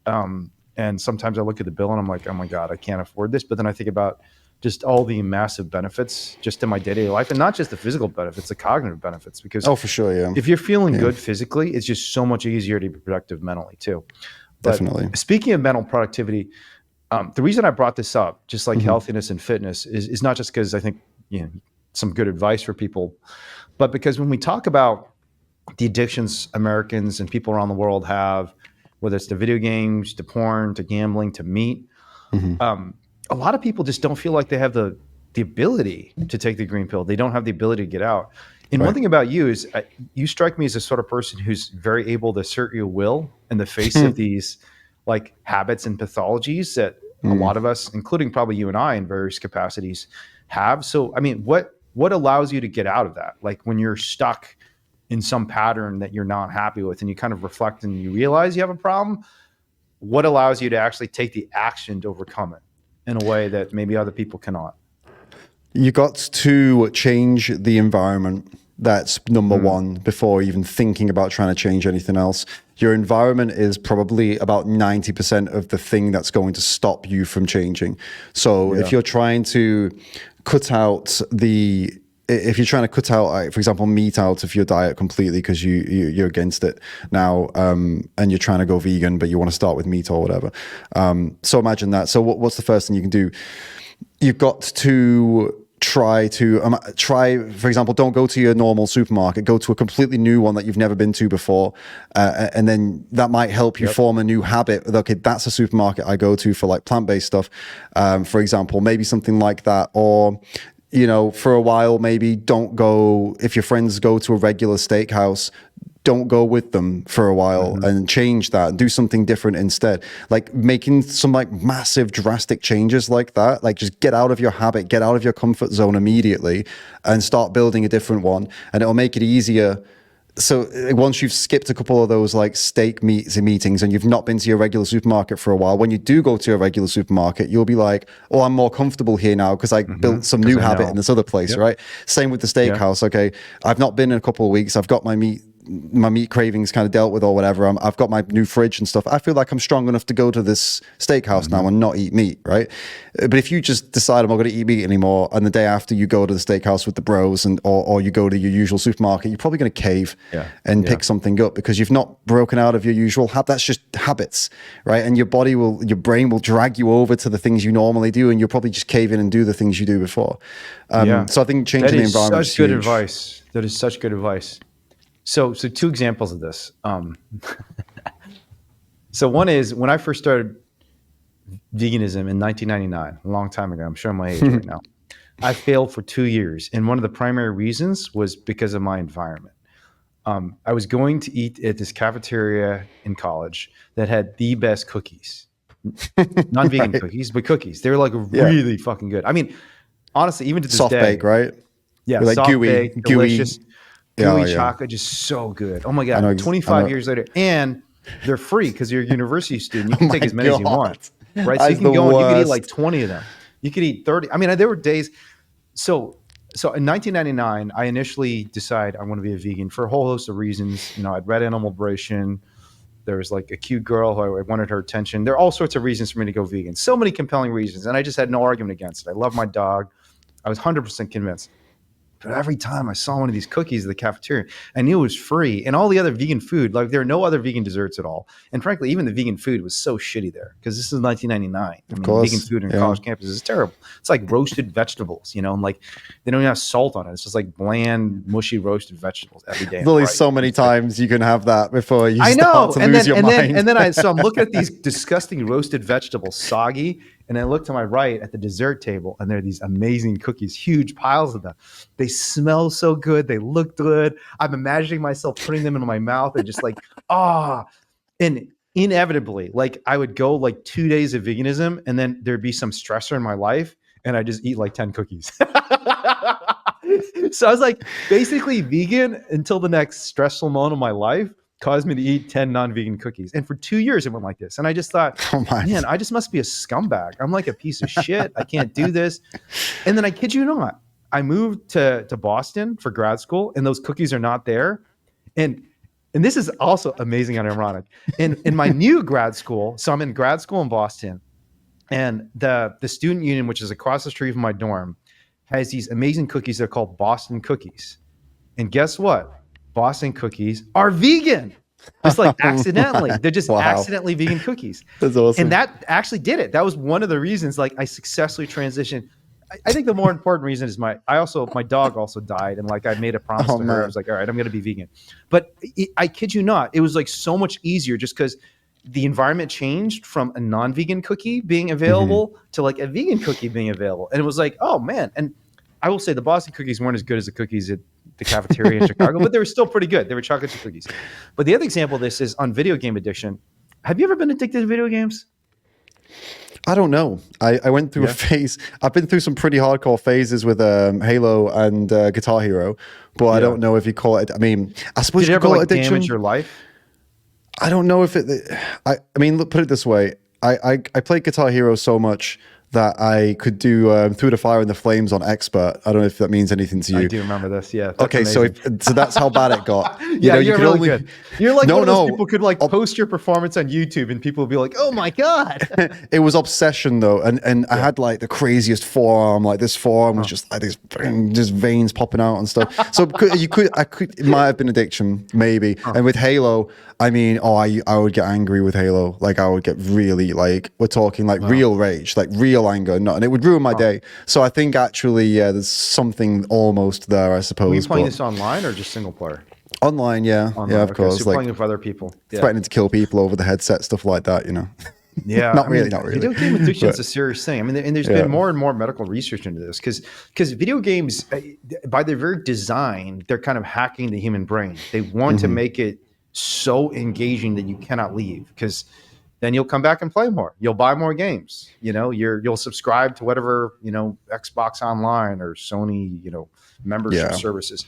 And sometimes I look at the bill and I'm like, oh my God, I can't afford this. But then I think about just all the massive benefits just in my day-to-day life, and not just the physical benefits, the cognitive benefits. Because for sure, if you're feeling good physically, it's just so much easier to be productive mentally too. But definitely. Speaking of mental productivity, the reason I brought this up, just like healthiness and fitness, is not just because I think some good advice for people, but because when we talk about the addictions Americans and people around the world have, whether it's to video games, to porn, to gambling, to meat, a lot of people just don't feel like they have the ability to take the green pill. They don't have the ability to get out. And one thing about you is you strike me as the sort of person who's very able to assert your will in the face of these like habits and pathologies that a lot of us, including probably you and I in various capacities, have. So, I mean, what allows you to get out of that? Like when you're stuck in some pattern that you're not happy with and you kind of reflect and you realize you have a problem, what allows you to actually take the action to overcome it? in a way that maybe other people cannot? You got to change the environment. That's number one before even thinking about trying to change anything else. Your environment is probably about 90% of the thing that's going to stop you from changing. So if you're trying to cut out if you're trying to cut out, for example, meat out of your diet completely because you're against it now, and you're trying to go vegan, but you want to start with meat or whatever. So imagine that. So what's the first thing you can do? You've got to try, for example, don't go to your normal supermarket, go to a completely new one that you've never been to before. And then that might help you form a new habit. Okay, that's a supermarket I go to for like plant-based stuff. For example, maybe something like that. Or, for a while, maybe don't go, if your friends go to a regular steakhouse, don't go with them for a while and change that and do something different instead. Like making some like massive drastic changes like that, like just get out of your habit, get out of your comfort zone immediately and start building a different one. And it'll make it easier. So once you've skipped a couple of those like steak meetings and you've not been to your regular supermarket for a while, when you do go to a regular supermarket, you'll be like, oh, I'm more comfortable here now because I built some new habit in this other place, right? Same with the steakhouse. Okay, I've not been in a couple of weeks. I've got my meat cravings kind of dealt with or whatever. I've got my new fridge and stuff. I feel like I'm strong enough to go to this steakhouse now and not eat meat, right? But if you just decide I'm not going to eat meat anymore, and the day after you go to the steakhouse with the bros or you go to your usual supermarket, you're probably going to cave and pick something up because you've not broken out of your usual habit. That's just habits, right? And your brain will drag you over to the things you normally do, and you'll probably just cave in and do the things you do before. So I think changing the environment is huge. Advice. That is such good advice. So two examples of this. So one is when I first started veganism in 1999, a long time ago. I'm showing my age right now. I failed for 2 years. And one of the primary reasons was because of my environment. I was going to eat at this cafeteria in college that had the best cookies. Non-vegan cookies, but cookies. They were like really fucking good. I mean, honestly, even to this soft day. Bake, right? Yeah, like soft gooey, bake, delicious. Gooey chocolate, just so good. Oh my God. 25 years later. And they're free because you're a university student. You can take as many as you want. Right? So you can go and you can eat like 20 of them. You could eat 30. I mean, there were days. So in 1999, I initially decided I want to be a vegan for a whole host of reasons. I'd read Animal Liberation. There was like a cute girl who I wanted her attention. There are all sorts of reasons for me to go vegan. So many compelling reasons. And I just had no argument against it. I love my dog. I was 100% convinced. But every time I saw one of these cookies at the cafeteria, I knew it was free. And all the other vegan food, like there are no other vegan desserts at all. And frankly, even the vegan food was so shitty there because this is 1999. Of course. Vegan food in college campuses is terrible. It's like roasted vegetables, and like they don't even have salt on it. It's just like bland, mushy roasted vegetables every day. There's only so many times you can have that before you start to and lose then, your mind. So I'm looking at these disgusting roasted vegetables, soggy. And I look to my right at the dessert table, and there are these amazing cookies, huge piles of them. They smell so good. They look good. I'm imagining myself putting them in my mouth and just like, And inevitably, like I would go like 2 days of veganism, and then there'd be some stressor in my life, and I just eat like 10 cookies. So I was like basically vegan until the next stressful moment of my life caused me to eat 10 non-vegan cookies. And for 2 years it went like this. And I just thought, man, I just must be a scumbag. I'm like a piece of shit. I can't do this. And then I kid you not, I moved to Boston for grad school, and those cookies are not there. And this is also amazing and ironic. In my new grad school, so I'm in grad school in Boston, and the student union, which is across the street from my dorm, has these amazing cookies. They're called Boston cookies. And guess what? Boston cookies are vegan. Just like accidentally. They're just accidentally vegan cookies. That's awesome. And that actually did it. That was one of the reasons like I successfully transitioned. I think the more important reason is my dog also died, and like I made a promise to her. I was like, all right, I'm going to be vegan. But I kid you not, it was like so much easier just because the environment changed from a non-vegan cookie being available to like a vegan cookie being available. And it was like, oh man. And I will say the Boston cookies weren't as good as the cookies at the cafeteria in Chicago, but they were still pretty good. They were chocolate chip cookies. But the other example of this is on video game addiction. Have you ever been addicted to video games? I don't know. I went through a phase. I've been through some pretty hardcore phases with Halo and Guitar Hero, but I don't know if you call it. I mean, I suppose you call it addiction. Damage your life? I don't know if it. I mean, look, put it this way. I played Guitar Hero so much that I could do Through the Fire and the Flames on Expert. I don't know if that means anything to you. I do remember this. Yeah. Okay, so that's how bad it got. Yeah, you're really good. You're like one of those people could like Oh. post your performance on YouTube and people would be like, "Oh my god." It was obsession though, and I had like the craziest forearm. Like this forearm was just like these just veins popping out and stuff. So it might have been addiction, maybe. And with Halo, I mean, I would get angry with Halo. Like I would get really like, we're talking like real rage, like real anger, and it would ruin my day. So I think actually, yeah, there's something almost there, I suppose. Were you playing this online or just single player? Online, yeah, yeah, of course. So like playing with other people, threatening to kill people over the headset, stuff like that, you know. Yeah, not really. Video game addiction is a serious thing. I mean, and there's been more and more medical research into this because video games, by their very design, they're kind of hacking the human brain. They want to make it so engaging that you cannot leave, because then you'll come back and play more. You'll buy more games. You know, you'll subscribe to whatever, you know, Xbox Online or Sony, you know, membership services.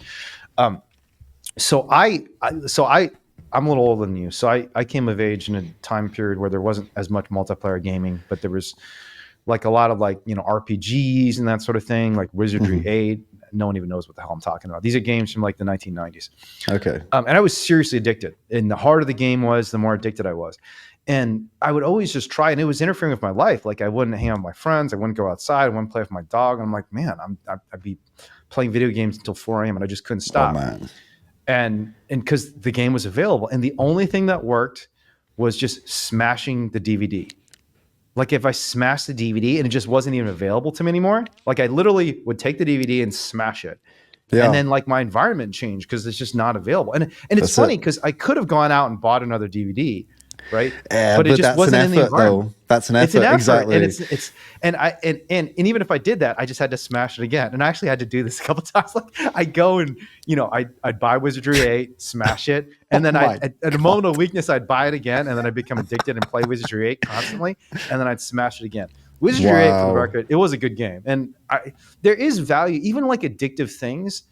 So I'm a little older than you. So I came of age in a time period where there wasn't as much multiplayer gaming, but there was like a lot of like, you know, RPGs and that sort of thing, like Wizardry 8. No one even knows what the hell I'm talking about. These are games from like the 1990s. Okay. And I was seriously addicted. And the harder the game was, the more addicted I was. And I would always just try, and it was interfering with my life. Like I wouldn't hang out with my friends. I wouldn't go outside. I wouldn't play with my dog. And I'm like, man, I'd be playing video games until 4 a.m. and I just couldn't stop. Oh, man. And because the game was available, and the only thing that worked was just smashing the DVD. Like if I smashed the DVD and it just wasn't even available to me anymore, like I literally would take the DVD and smash it. Yeah. And then like my environment changed because it's just not available. And it's funny because I could have gone out and bought another DVD, right? But it just wasn't in the environment. Though. That's an effort. It's an effort. Exactly. And even if I did that, I just had to smash it again. And I actually had to do this a couple times. Like I go and, you know, I'd buy Wizardry 8, smash it. And then at a moment of weakness, I'd buy it again. And then I'd become addicted and play Wizardry 8 constantly. And then I'd smash it again. Wizardry 8, for the record, it was a good game. And there is value, even like addictive things,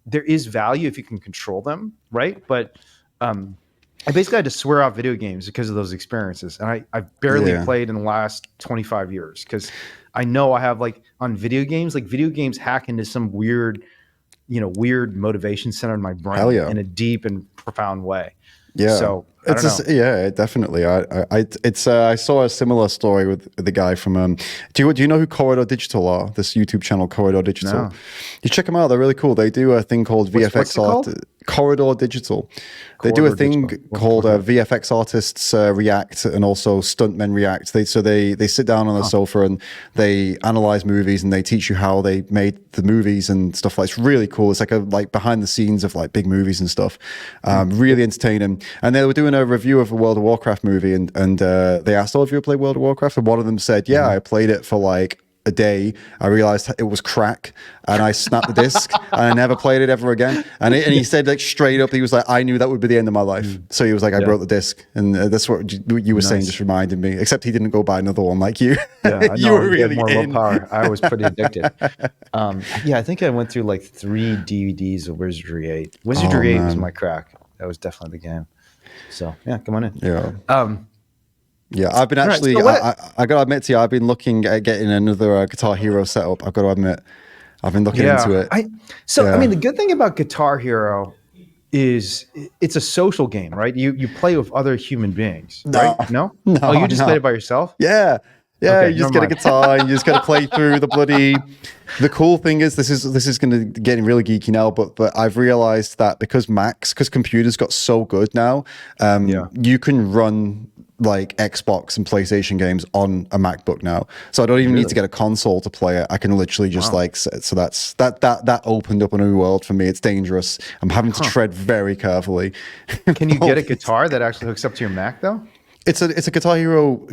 there is value if you can control them, right? But I basically had to swear out video games because of those experiences. And I've barely played in the last 25 years because I know I have like on video games hack into some weird motivation center in my brain in a deep and profound way. Yeah. So definitely. I saw a similar story with the guy from. Do you know who Corridor Digital are? This YouTube channel, Corridor Digital. No. You check them out. They're really cool. They do a thing called VFX art. Corridor Digital. They do a thing called VFX artists react, and also stuntmen react. They sit down on a sofa and they analyze movies and they teach you how they made the movies and stuff. Like it's really cool. It's like behind the scenes of like big movies and stuff. Really entertaining. And they were doing a review of a World of Warcraft movie, and they asked, "Oh, have you ever played World of Warcraft?" And one of them said, "Yeah, I played it for like a day. I realized it was crack and I snapped the disc and I never played it ever again." And he said like straight up, he was like, "I knew that would be the end of my life." So he was like, "I broke the disc." And that's what you were saying just reminded me, except he didn't go buy another one like you. Yeah, you were really more low power. I was pretty addicted. I think I went through like 3 DVDs of Wizardry 8. Wizardry 8 was my crack. That was definitely the game. So yeah, come on in. Yeah. Yeah, I've been actually, I got to admit to you, I've been looking at getting another Guitar Hero setup. I've got to admit, I've been looking into it. I mean, the good thing about Guitar Hero is it's a social game, right? You play with other human beings, right? No? Oh, you just played it by yourself? Yeah. Yeah, okay, you just get a guitar and you just got to play through the bloody... The cool thing is, this is going to get really geeky now, but I've realized that because computers got so good now, you can run like Xbox and PlayStation games on a MacBook now. So I don't even need to get a console to play it. I can literally just so that opened up a new world for me. It's dangerous. I'm having to tread very carefully. Can you get a guitar that actually hooks up to your Mac though? It's a Guitar Hero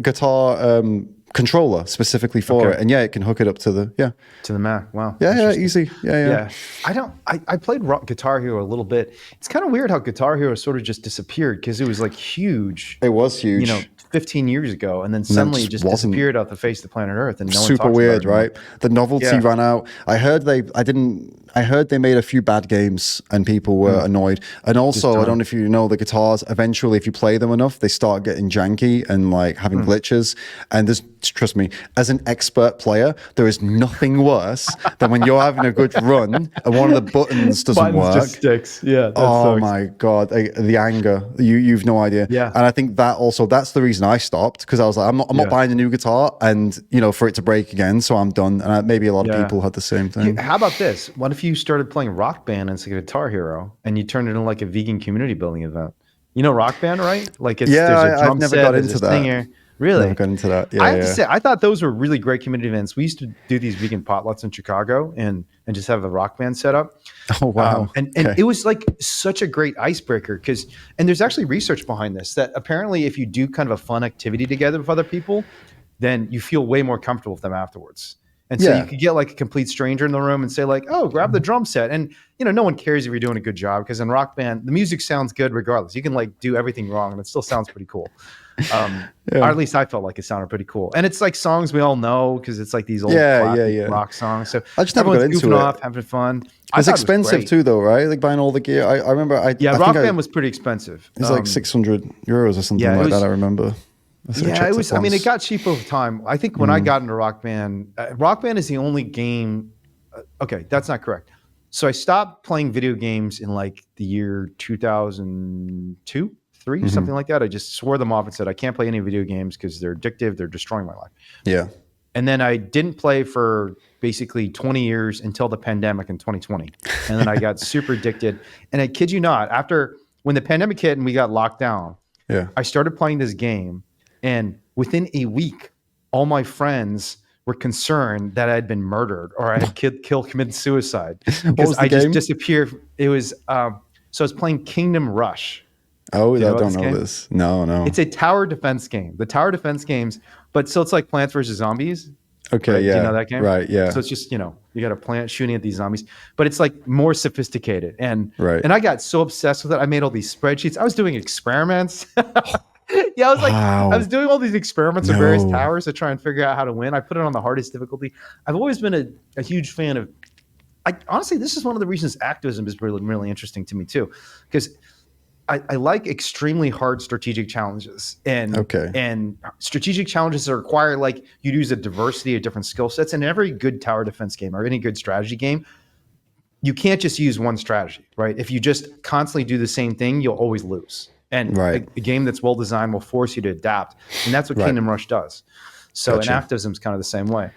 controller specifically for it, and it can hook it up to the Mac. Wow. Yeah, easy. Yeah. I played Guitar Hero a little bit. It's kind of weird how Guitar Hero sort of just disappeared because it was like huge. It was huge. 15 years ago, and then suddenly it just disappeared off the face of the planet Earth, and no one super talks weird, about it right? The novelty ran out. I heard they made a few bad games and people were annoyed. And also, I don't know if you know, the guitars eventually, if you play them enough, they start getting janky and like having glitches. And trust me, as an expert player, there is nothing worse than when you're having a good run and one of the buttons doesn't work. Just sticks. Yeah. That Oh sucks. my God, the anger, you've no idea. Yeah. And I think that's the reason I stopped, because I was like, I'm not buying a new guitar, and for it to break again, so I'm done. And maybe a lot of people had the same thing. How about this? What if you started playing Rock Band as a Guitar Hero, and you turned it into like a vegan community building event? You know Rock Band, right? Like there's a drum I've never set, got there's into a that. singer. Really? Never got into that. Yeah, I have to say, I thought those were really great community events. We used to do these vegan potlucks in Chicago and just have a Rock Band set up. Oh, wow. And it was like such a great icebreaker and there's actually research behind this, that apparently if you do kind of a fun activity together with other people, then you feel way more comfortable with them afterwards. And so you could get like a complete stranger in the room and say like, oh, grab the drum set. And, no one cares if you're doing a good job, because in Rock Band, the music sounds good regardless. You can like do everything wrong and it still sounds pretty cool. Or at least I felt like it sounded pretty cool. And it's like songs we all know, because it's like these old classic rock songs. So I just never got into it. Off, having fun. It's expensive too, though, right? Like buying all the gear. I remember. Rock Band was pretty expensive. It's like €600 or something like that. I remember. It was. I mean, it got cheap over time. I think when I got into Rock Band is the only game. Okay, that's not correct. So I stopped playing video games in like the year 2002, 3, something like that. I just swore them off and said I can't play any video games because they're addictive. They're destroying my life. Yeah. And then I didn't play for basically 20 years until the pandemic in 2020. And then I got super addicted. And I kid you not, when the pandemic hit and we got locked down, I started playing this game. And within a week, all my friends were concerned that I had been murdered or I had committed suicide, because I just disappeared. It was so I was playing Kingdom Rush. Oh, I don't know this. No. It's a tower defense game. The tower defense games, but so it's like Plants vs. Zombies. Okay, right? yeah. Do you know that game? Right, yeah. So it's just, you got a plant shooting at these zombies, but it's like more sophisticated. And I got so obsessed with it. I made all these spreadsheets. I was doing experiments. I was doing all these experiments with various towers to try and figure out how to win. I put it on the hardest difficulty. I've always been a huge fan of, honestly, this is one of the reasons activism is really, really interesting to me too, because I like extremely hard strategic challenges and strategic challenges that require like you use a diversity of different skill sets. And every good tower defense game or any good strategy game, you can't just use one strategy, right? If you just constantly do the same thing, you'll always lose. And a game that's well designed will force you to adapt, and that's what Kingdom Rush does. So, and activism is kind of the same way.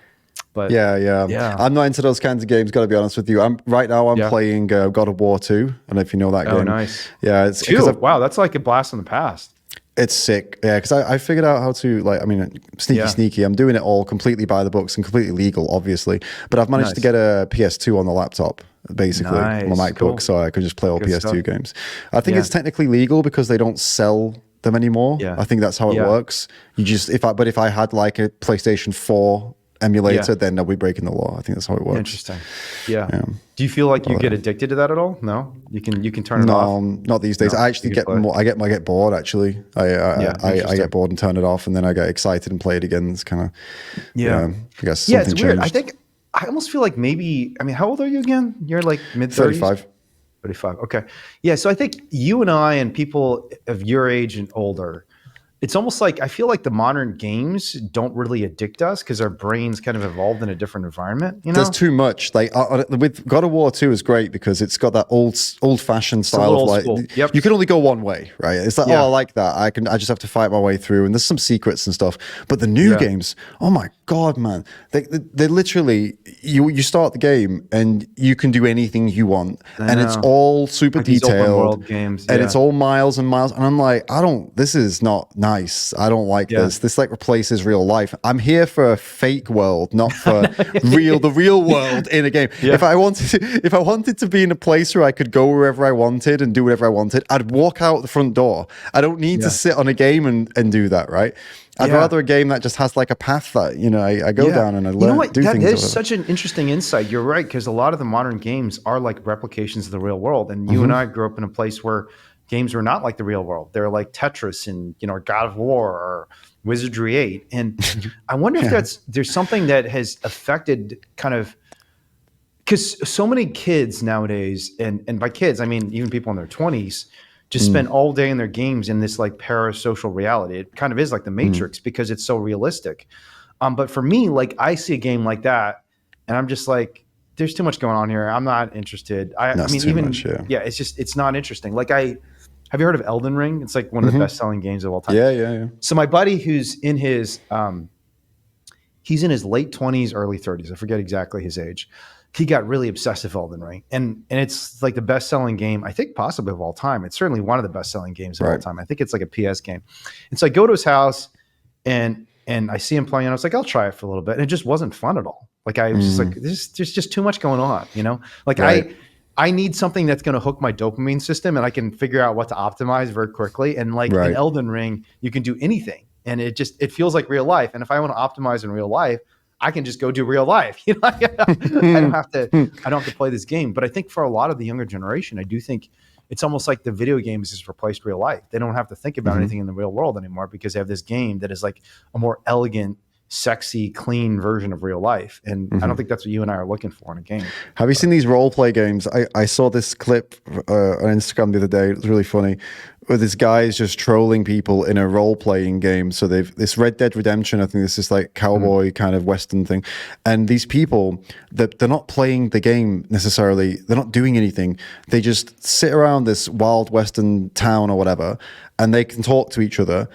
But yeah. I'm not into those kinds of games. Got to be honest with you. I'm playing God of War 2. I don't know if you know that game. Oh, nice. Yeah, it's wow. That's like a blast from the past. It's sick. Yeah, because I figured out how to sneaky. I'm doing it all completely by the books and completely legal, obviously. But I've managed to get a PS2 on the laptop, basically, on my MacBook, so I could just play all PS2 games. I think it's technically legal because they don't sell them anymore. Yeah. I think that's how it works. You just if I had like a PlayStation 4 emulator, then they'll be breaking the law. I think that's how it works. Interesting. Yeah. Do you feel like you get addicted to that at all? No, you can turn it off. No, not these days. I actually get more. I get bored. Actually, I get bored and turn it off, and then I get excited and play it again. It's kind of I guess something it's weird. changed. I almost feel like maybe. I mean, how old are you again? You're like mid-30s. 35. 35. Okay. Yeah. So I think you and I and people of your age and older, it's almost like I feel like the modern games don't really addict us because our brains kind of evolved in a different environment. There's too much. Like with God of War 2 is great because it's got that old-fashioned style of like you can only go one way, right? It's like I like that. I just have to fight my way through, and there's some secrets and stuff. But the new games, oh my God, man, they literally you start the game and you can do anything you want, and it's all super like detailed open world games, and it's all miles and miles. And I'm like, this is not nice. I don't like this. This like replaces real life. I'm here for a fake world, not for the real world in a game. Yeah. If I wanted to be in a place where I could go wherever I wanted and do whatever I wanted, I'd walk out the front door. I don't need to sit on a game and do that, right? I'd rather a game that just has like a path that, I go down and I learn do things. That is such an interesting insight. You're right, because a lot of the modern games are like replications of the real world. And you and I grew up in a place where games were not like the real world. They're like Tetris and God of War or Wizardry 8. And I wonder if there's something that has affected kind of, because so many kids nowadays, and by kids I mean even people in their 20s, just spend all day in their games in this like parasocial reality. It kind of is like the Matrix because it's so realistic. But for me, like I see a game like that, and I'm just like, there's too much going on here. I'm not interested. I That's mean, too even much, yeah. it's not interesting. Like have you heard of Elden Ring? It's like one of the best selling games of all time. Yeah. So my buddy who's in his he's in his late 20s, early 30s. I forget exactly his age. He got really obsessed with Elden Ring. And it's like the best selling game, I think possibly of all time. It's certainly one of the best selling games of all time. I think it's like a PS game. And so I go to his house and I see him playing. And I was like, I'll try it for a little bit. And it just wasn't fun at all. Like I was just like, there's just too much going on, you know? Like I need something that's going to hook my dopamine system and I can figure out what to optimize very quickly. And like in Elden Ring, you can do anything. And it feels like real life. And if I want to optimize in real life, I can just go do real life. You know, I don't have to play this game. But I think for a lot of the younger generation, I do think it's almost like the video games just replaced real life. They don't have to think about anything in the real world anymore because they have this game that is like a more elegant, sexy, clean version of real life. And I don't think that's what you and I are looking for in a game. Have you seen these role play games? I saw this clip on Instagram the other day. It was really funny. Where this guy is just trolling people in a role playing game. So this Red Dead Redemption, I think this is like cowboy kind of Western thing. And these people, that they're not playing the game necessarily. They're not doing anything. They just sit around this wild Western town or whatever, and they can talk to each other.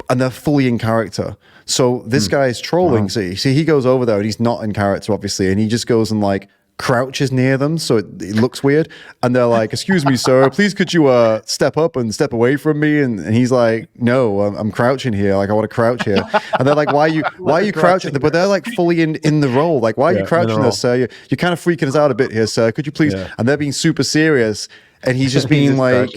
And they're fully in character. So this guy is trolling. So he goes over there and he's not in character, obviously. And he just goes and like crouches near them. So it looks weird. And they're like, excuse me, sir, please could you step up and step away from me? And he's like, no, I'm crouching here. Like I want to crouch here. And they're like, why are you crouching? But they're like fully in the role. Like, why are you crouching there, sir? You're kind of freaking us out a bit here, sir. Could you please? Yeah. And they're being super serious. And he's just being like,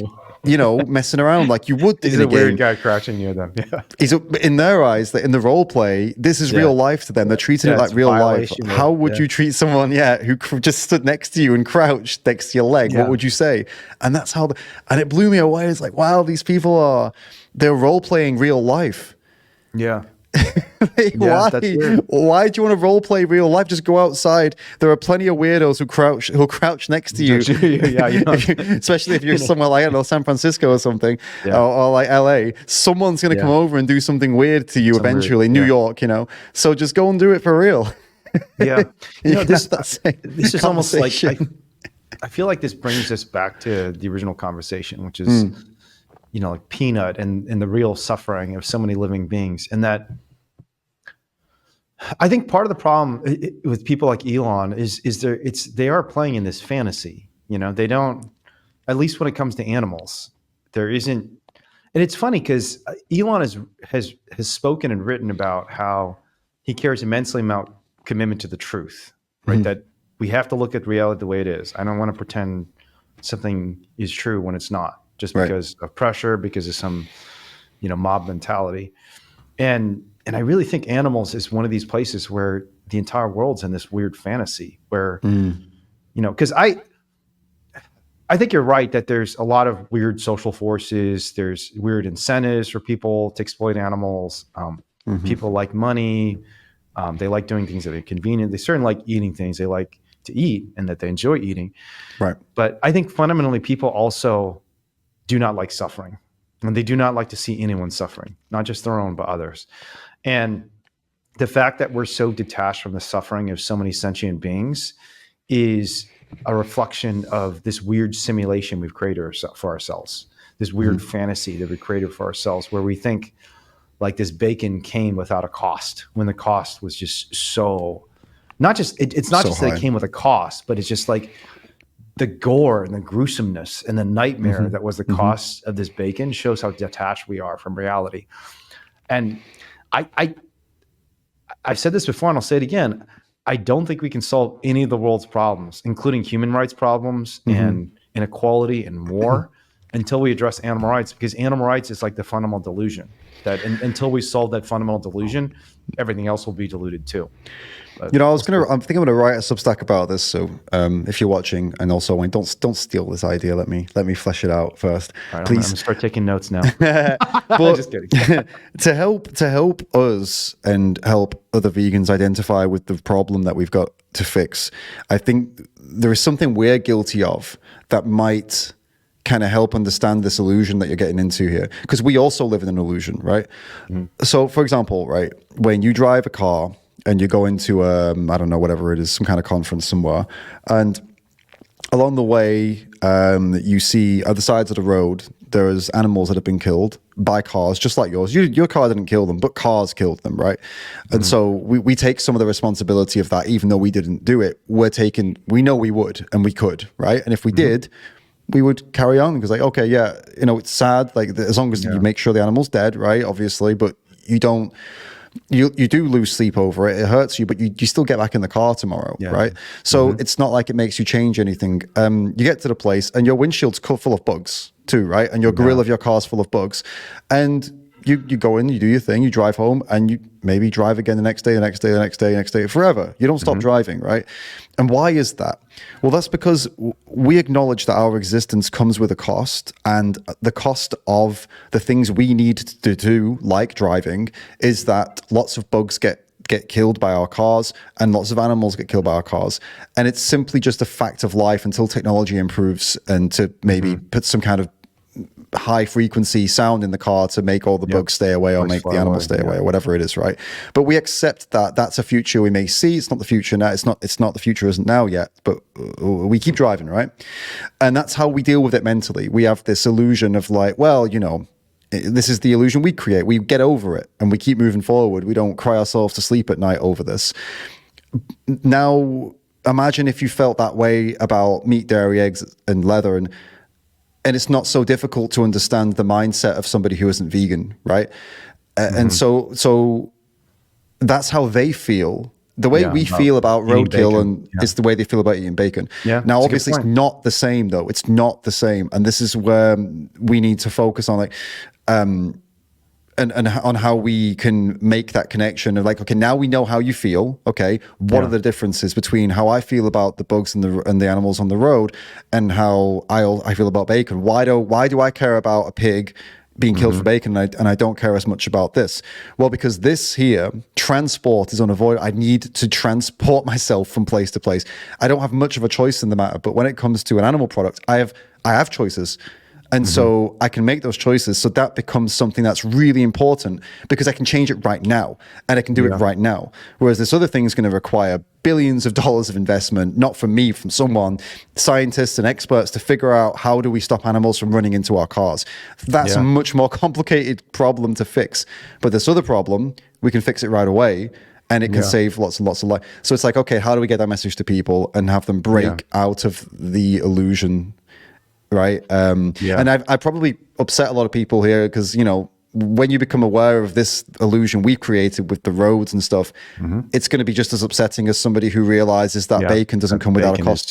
you know, messing around like you would. He's a weird guy crouching near them. Yeah. He's in their eyes, in the role play, this is real life to them. They're treating it like real life. How would you treat someone, who just stood next to you and crouched next to your leg? What would you say? And that's how, and it blew me away. It's like, wow, these people they're role playing real life. Yeah. Why do you want to role play real life? Just go outside. There are plenty of weirdos who'll crouch next to you. Especially if you're somewhere like, I don't know, San Francisco or something, or like LA. Someone's going to come over and do something weird to you eventually. New York, you know. So just go and do it for real. This is almost like I feel like this brings us back to the original conversation, which is like Peanut and the real suffering of so many living beings. And that I think part of the problem with people like Elon is they are playing in this fantasy. You know, they don't, at least when it comes to animals, there isn't. And it's funny because Elon has spoken and written about how he cares immensely about commitment to the truth, right? That we have to look at reality the way it is. I don't want to pretend something is true when it's not, just because of pressure, because of some, mob mentality. And I really think animals is one of these places where the entire world's in this weird fantasy where, because I think you're right that there's a lot of weird social forces. There's weird incentives for people to exploit animals. People like money. They like doing things that are convenient. They certainly like eating things they like to eat and that they enjoy eating. Right. But I think fundamentally people also do not like suffering. And they do not like to see anyone suffering, not just their own, but others. And the fact that we're so detached from the suffering of so many sentient beings is a reflection of this weird simulation we've created for ourselves, this weird fantasy that we created for ourselves, where we think like this bacon came without a cost, when the cost was just so, it's not just that it came with a cost, but it's just like the gore and the gruesomeness and the nightmare that was the cost of this bacon shows how detached we are from reality. And I've said this before and I'll say it again. I don't think we can solve any of the world's problems, including human rights problems and inequality and war, until we address animal rights, because animal rights is like the fundamental delusion that until we solve that fundamental delusion, everything else will be diluted too. But, I'm thinking I'm gonna write a Substack about this. So if you're watching, and also don't steal this idea. Let me flesh it out first, right, please. I'm gonna start taking notes now. But just kidding. to help us and help other vegans identify with the problem that we've got to fix, I think there is something we're guilty of that might kind of help understand this illusion that you're getting into here, because we also live in an illusion, right? So, for example, right, when you drive a car and you go into I don't know, whatever it is, some kind of conference somewhere, and along the way, you see at the sides of the road, there's animals that have been killed by cars, just like yours. Your car didn't kill them, but cars killed them, right? And so we take some of the responsibility of that, even though we didn't do it. We know we would and we could, right? And if we did, we would carry on, because like, okay, yeah, it's sad, like as long as you make sure the animal's dead, right? Obviously, but you don't. You do lose sleep over it. It hurts you, but you still get back in the car tomorrow, right? So it's not like it makes you change anything. You get to the place and your windshield's full of bugs too, right? And your grill of your car's full of bugs. And you go in, you do your thing, you drive home, and you maybe drive again the next day, forever. You don't stop driving, right? And why is that? Well, that's because we acknowledge that our existence comes with a cost, and the cost of the things we need to do, like driving, is that lots of bugs get killed by our cars and lots of animals get killed by our cars. And it's simply just a fact of life until technology improves, and to maybe put some kind of high frequency sound in the car to make all the bugs stay away, or make the animals stay away, or whatever it is, right? But we accept that that's a future we may see. It's not the future now. It's not the future isn't now yet, but we keep driving, right? And that's how we deal with it mentally. We have this illusion of like, well, this is the illusion we create. We get over it and we keep moving forward. We don't cry ourselves to sleep at night over this. Now, imagine if you felt that way about meat, dairy, eggs, and leather, and it's not so difficult to understand the mindset of somebody who isn't vegan, right? And so that's how they feel. The way we feel about roadkill is the way they feel about eating bacon. Yeah, now, obviously, it's not the same, though. It's not the same. And this is where we need to focus on, like, and on how we can make that connection of like, okay, now we know how you feel. Okay, what are the differences between how I feel about the bugs and the animals on the road, and how I feel about bacon? Why do I care about a pig being killed for bacon, and I don't care as much about this? Well, because this here, transport is unavoidable. I need to transport myself from place to place. I don't have much of a choice in the matter, but when it comes to an animal product, I have choices. And so I can make those choices. So that becomes something that's really important, because I can change it right now, and I can do it right now. Whereas this other thing is going to require billions of dollars of investment, not from me, from someone, scientists and experts, to figure out how do we stop animals from running into our cars. That's a much more complicated problem to fix. But this other problem, we can fix it right away, and it can save lots and lots of life. So it's like, okay, how do we get that message to people and have them break out of the illusion? Right. And I probably upset a lot of people here, because, when you become aware of this illusion we've created with the roads and stuff, it's going to be just as upsetting as somebody who realizes that bacon doesn't come without a cost,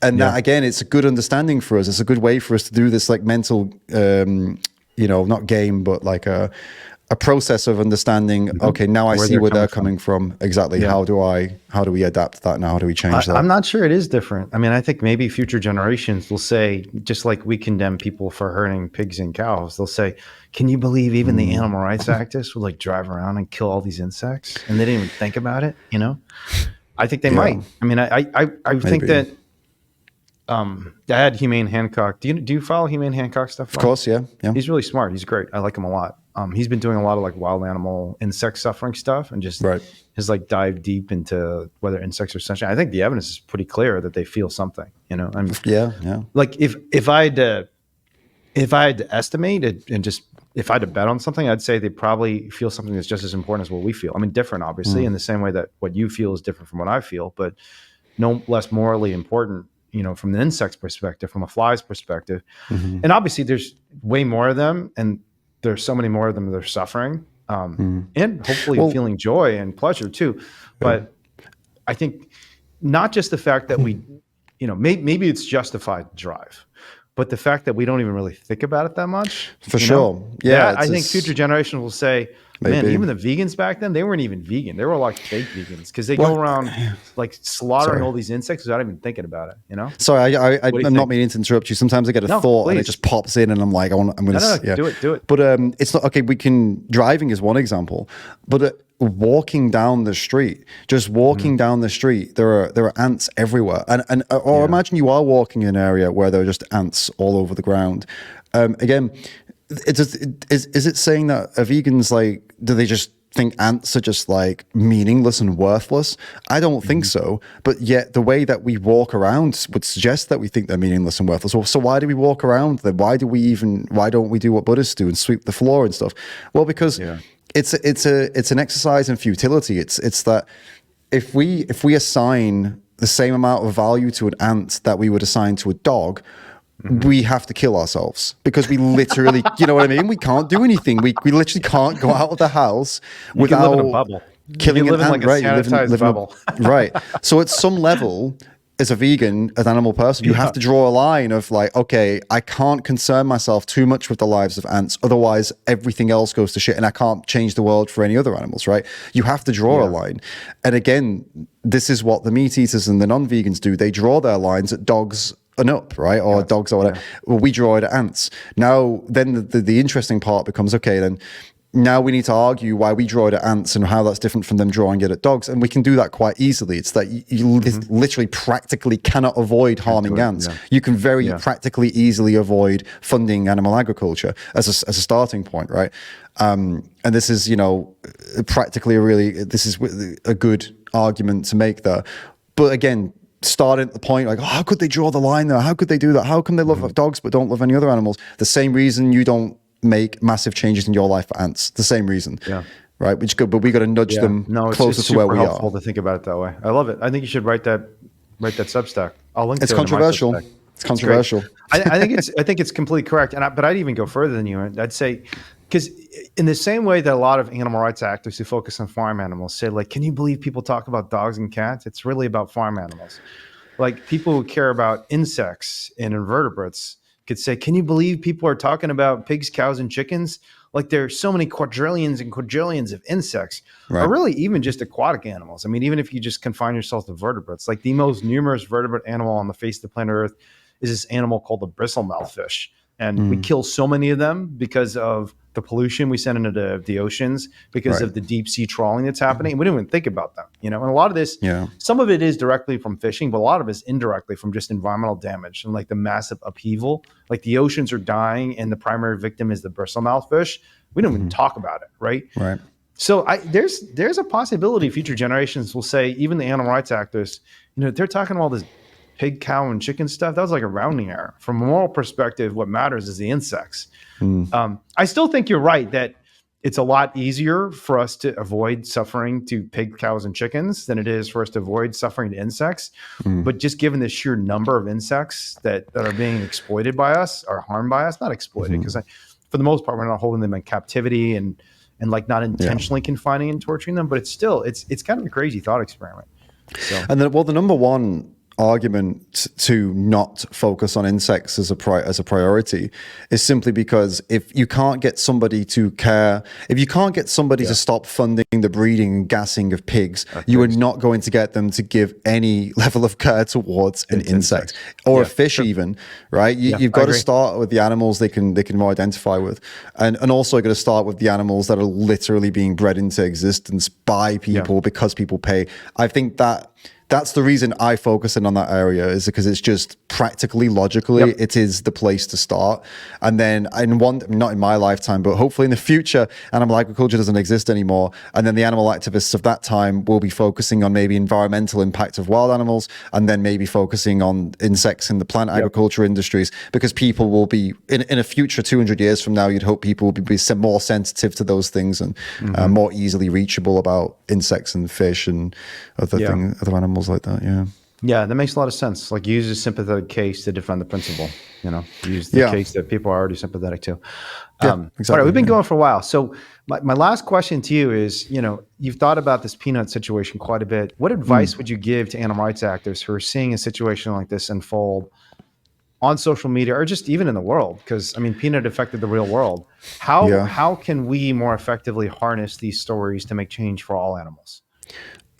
And that, again, it's a good understanding for us. It's a good way for us to do this, like, mental, not game, but like a process of understanding, okay, now I see where they're coming from. Exactly. How do we adapt that now? How do we change that? I'm not sure it is different. I mean, I think maybe future generations will say, just like we condemn people for hurting pigs and cows, they'll say, can you believe even the animal rights activists would like drive around and kill all these insects and they didn't even think about it? I think they might. I mean, I think that I had Humane Hancock. Do you follow Humane Hancock stuff? Of course, yeah. He's really smart. He's great. I like him a lot. He's been doing a lot of like wild animal insect suffering stuff, and just has like dived deep into whether insects are sentient. I think the evidence is pretty clear that they feel something. Like if I had to estimate it, and just if I had to bet on something, I'd say they probably feel something that's just as important as what we feel. I mean, different, obviously, in the same way that what you feel is different from what I feel, but no less morally important. From the insect's perspective, from a fly's perspective, and obviously there's way more of them, and there's so many more of them that are suffering, and hopefully feeling joy and pleasure too. But I think not just the fact that we, maybe it's justified to drive, but the fact that we don't even really think about it that much. For sure. Yeah. I think future generations will say, man, even the vegans back then, they weren't even vegan. They were like fake vegans, because they go around like slaughtering all these insects without even thinking about it, Sorry, I'm not meaning to interrupt you. Sometimes I get a thought and it just pops in and I'm like, I'm going to... do it. But it's not... Okay, driving is one example. But walking down the street, there are ants everywhere. Or imagine you are walking in an area where there are just ants all over the ground. Again, is it saying that vegans, like, do they just think ants are just like meaningless and worthless? I don't think so. But yet the way that we walk around would suggest that we think they're meaningless and worthless. So why do we walk around them? Why don't we do what Buddhists do and sweep the floor and stuff? Well, because it's an exercise in futility. It's that if we assign the same amount of value to an ant that we would assign to a dog, we have to kill ourselves, because we literally, you know what I mean? We can't do anything. We literally can't go out of the house without live in a bubble. Killing an ant, like a right? sanitized bubble. Right. So at some level, as a vegan, as an animal person, you have to draw a line of like, okay, I can't concern myself too much with the lives of ants, otherwise everything else goes to shit, and I can't change the world for any other animals, right? You have to draw a line. And again, this is what the meat eaters and the non-vegans do. They draw their lines at dogs and up, right? Or dogs or whatever. Well, we draw it at ants. Now, then the interesting part becomes, okay, then now we need to argue why we draw it at ants and how that's different from them drawing it at dogs. And we can do that quite easily. It's that you literally practically cannot avoid harming ants. Yeah. You can very practically easily avoid funding animal agriculture as a starting point, right? And this is, practically this is a good argument to make there. But again, starting at the point like, how could they draw the line there? How could they do that? How come they love dogs but don't love any other animals? The same reason you don't make massive changes in your life for ants. The same reason. Yeah. Right. Which is good, but we got to nudge them closer to where we are. It's helpful to think about it that way. I love it. I think you should write that Substack. I'll link to it. It's controversial. It's controversial. I think it's completely correct. But I'd even go further than you. I'd say, because in the same way that a lot of animal rights activists who focus on farm animals say, like, can you believe people talk about dogs and cats? It's really about farm animals. Like, people who care about insects and invertebrates could say, can you believe people are talking about pigs, cows, and chickens? Like, there's so many quadrillions and quadrillions of insects, or really even just aquatic animals. I mean, even if you just confine yourself to vertebrates, like the most numerous vertebrate animal on the face of the planet Earth is this animal called the bristlemouth fish. And we kill so many of them because of the pollution we send into the oceans, because of the deep sea trawling that's happening. And we don't even think about them, And a lot of this, some of it is directly from fishing, but a lot of it is indirectly from just environmental damage and like the massive upheaval. Like, the oceans are dying and the primary victim is the bristlemouth fish. We don't even talk about it, right? Right. So there's a possibility future generations will say, even the animal rights activists, they're talking about all this pig, cow, and chicken stuff. That was like a rounding error. From a moral perspective, what matters is the insects. I still think you're right that it's a lot easier for us to avoid suffering to pig, cows, and chickens than it is for us to avoid suffering to insects. But just given the sheer number of insects that are being exploited by us, or harmed by us, not exploited, because for the most part, we're not holding them in captivity and like not intentionally confining and torturing them. But it's still, it's kind of a crazy thought experiment. So. And then, the number one argument to not focus on insects as a priority is simply because if you can't get somebody to care, if you can't get somebody to stop funding the breeding and gassing of pigs, you are not going to get them to give any level of care towards an insect or a fish, even, right? You've got to start with the animals they can more identify with, and also got to start with the animals that are literally being bred into existence by people because people pay. I think that's the reason I focus in on that area, is because it's just practically, logically, it is the place to start. And then not in my lifetime, but hopefully in the future, animal agriculture doesn't exist anymore. And then the animal activists of that time will be focusing on maybe environmental impact of wild animals, and then maybe focusing on insects in the plant agriculture industries, because people will be, in a future 200 years from now, you'd hope people will be more sensitive to those things and more easily reachable about insects and fish and other animals like that. Yeah, that makes a lot of sense. Like, use a sympathetic case to defend the principle. Use the case that people are already sympathetic to. Exactly. All right, we've been going for a while. So my last question to you is, you've thought about this peanut situation quite a bit. What advice would you give to animal rights activists who are seeing a situation like this unfold on social media, or just even in the world? Because, I mean, peanut affected the real world. How can we more effectively harness these stories to make change for all animals?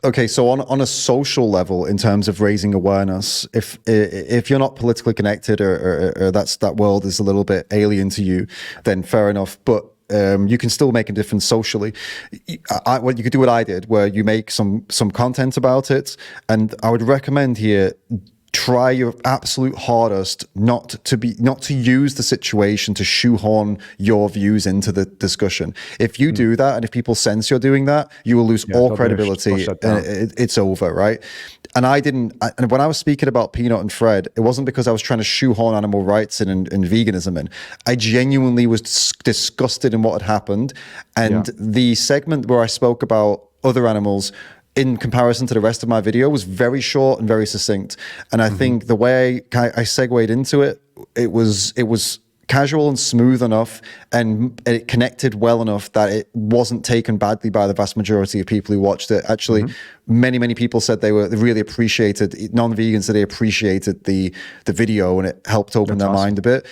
Okay, so on a social level, in terms of raising awareness, if you're not politically connected or that world is a little bit alien to you, then fair enough. But you can still make a difference socially. What you could do what I did, where you make some content about it, and I would recommend here, try your absolute hardest not to use the situation to shoehorn your views into the discussion. If you do that, and if people sense you're doing that, you will lose all credibility, and it's over, right? And and when I was speaking about Peanut and Fred, it wasn't because I was trying to shoehorn animal rights and veganism in. I genuinely was disgusted in what had happened. And the segment where I spoke about other animals in comparison to the rest of my video was very short and very succinct. And I think the way I segued into it, it was casual and smooth enough, and it connected well enough that it wasn't taken badly by the vast majority of people who watched it. Actually, many people said they really appreciated, non-vegans, that they appreciated the video, and it helped open their mind a bit.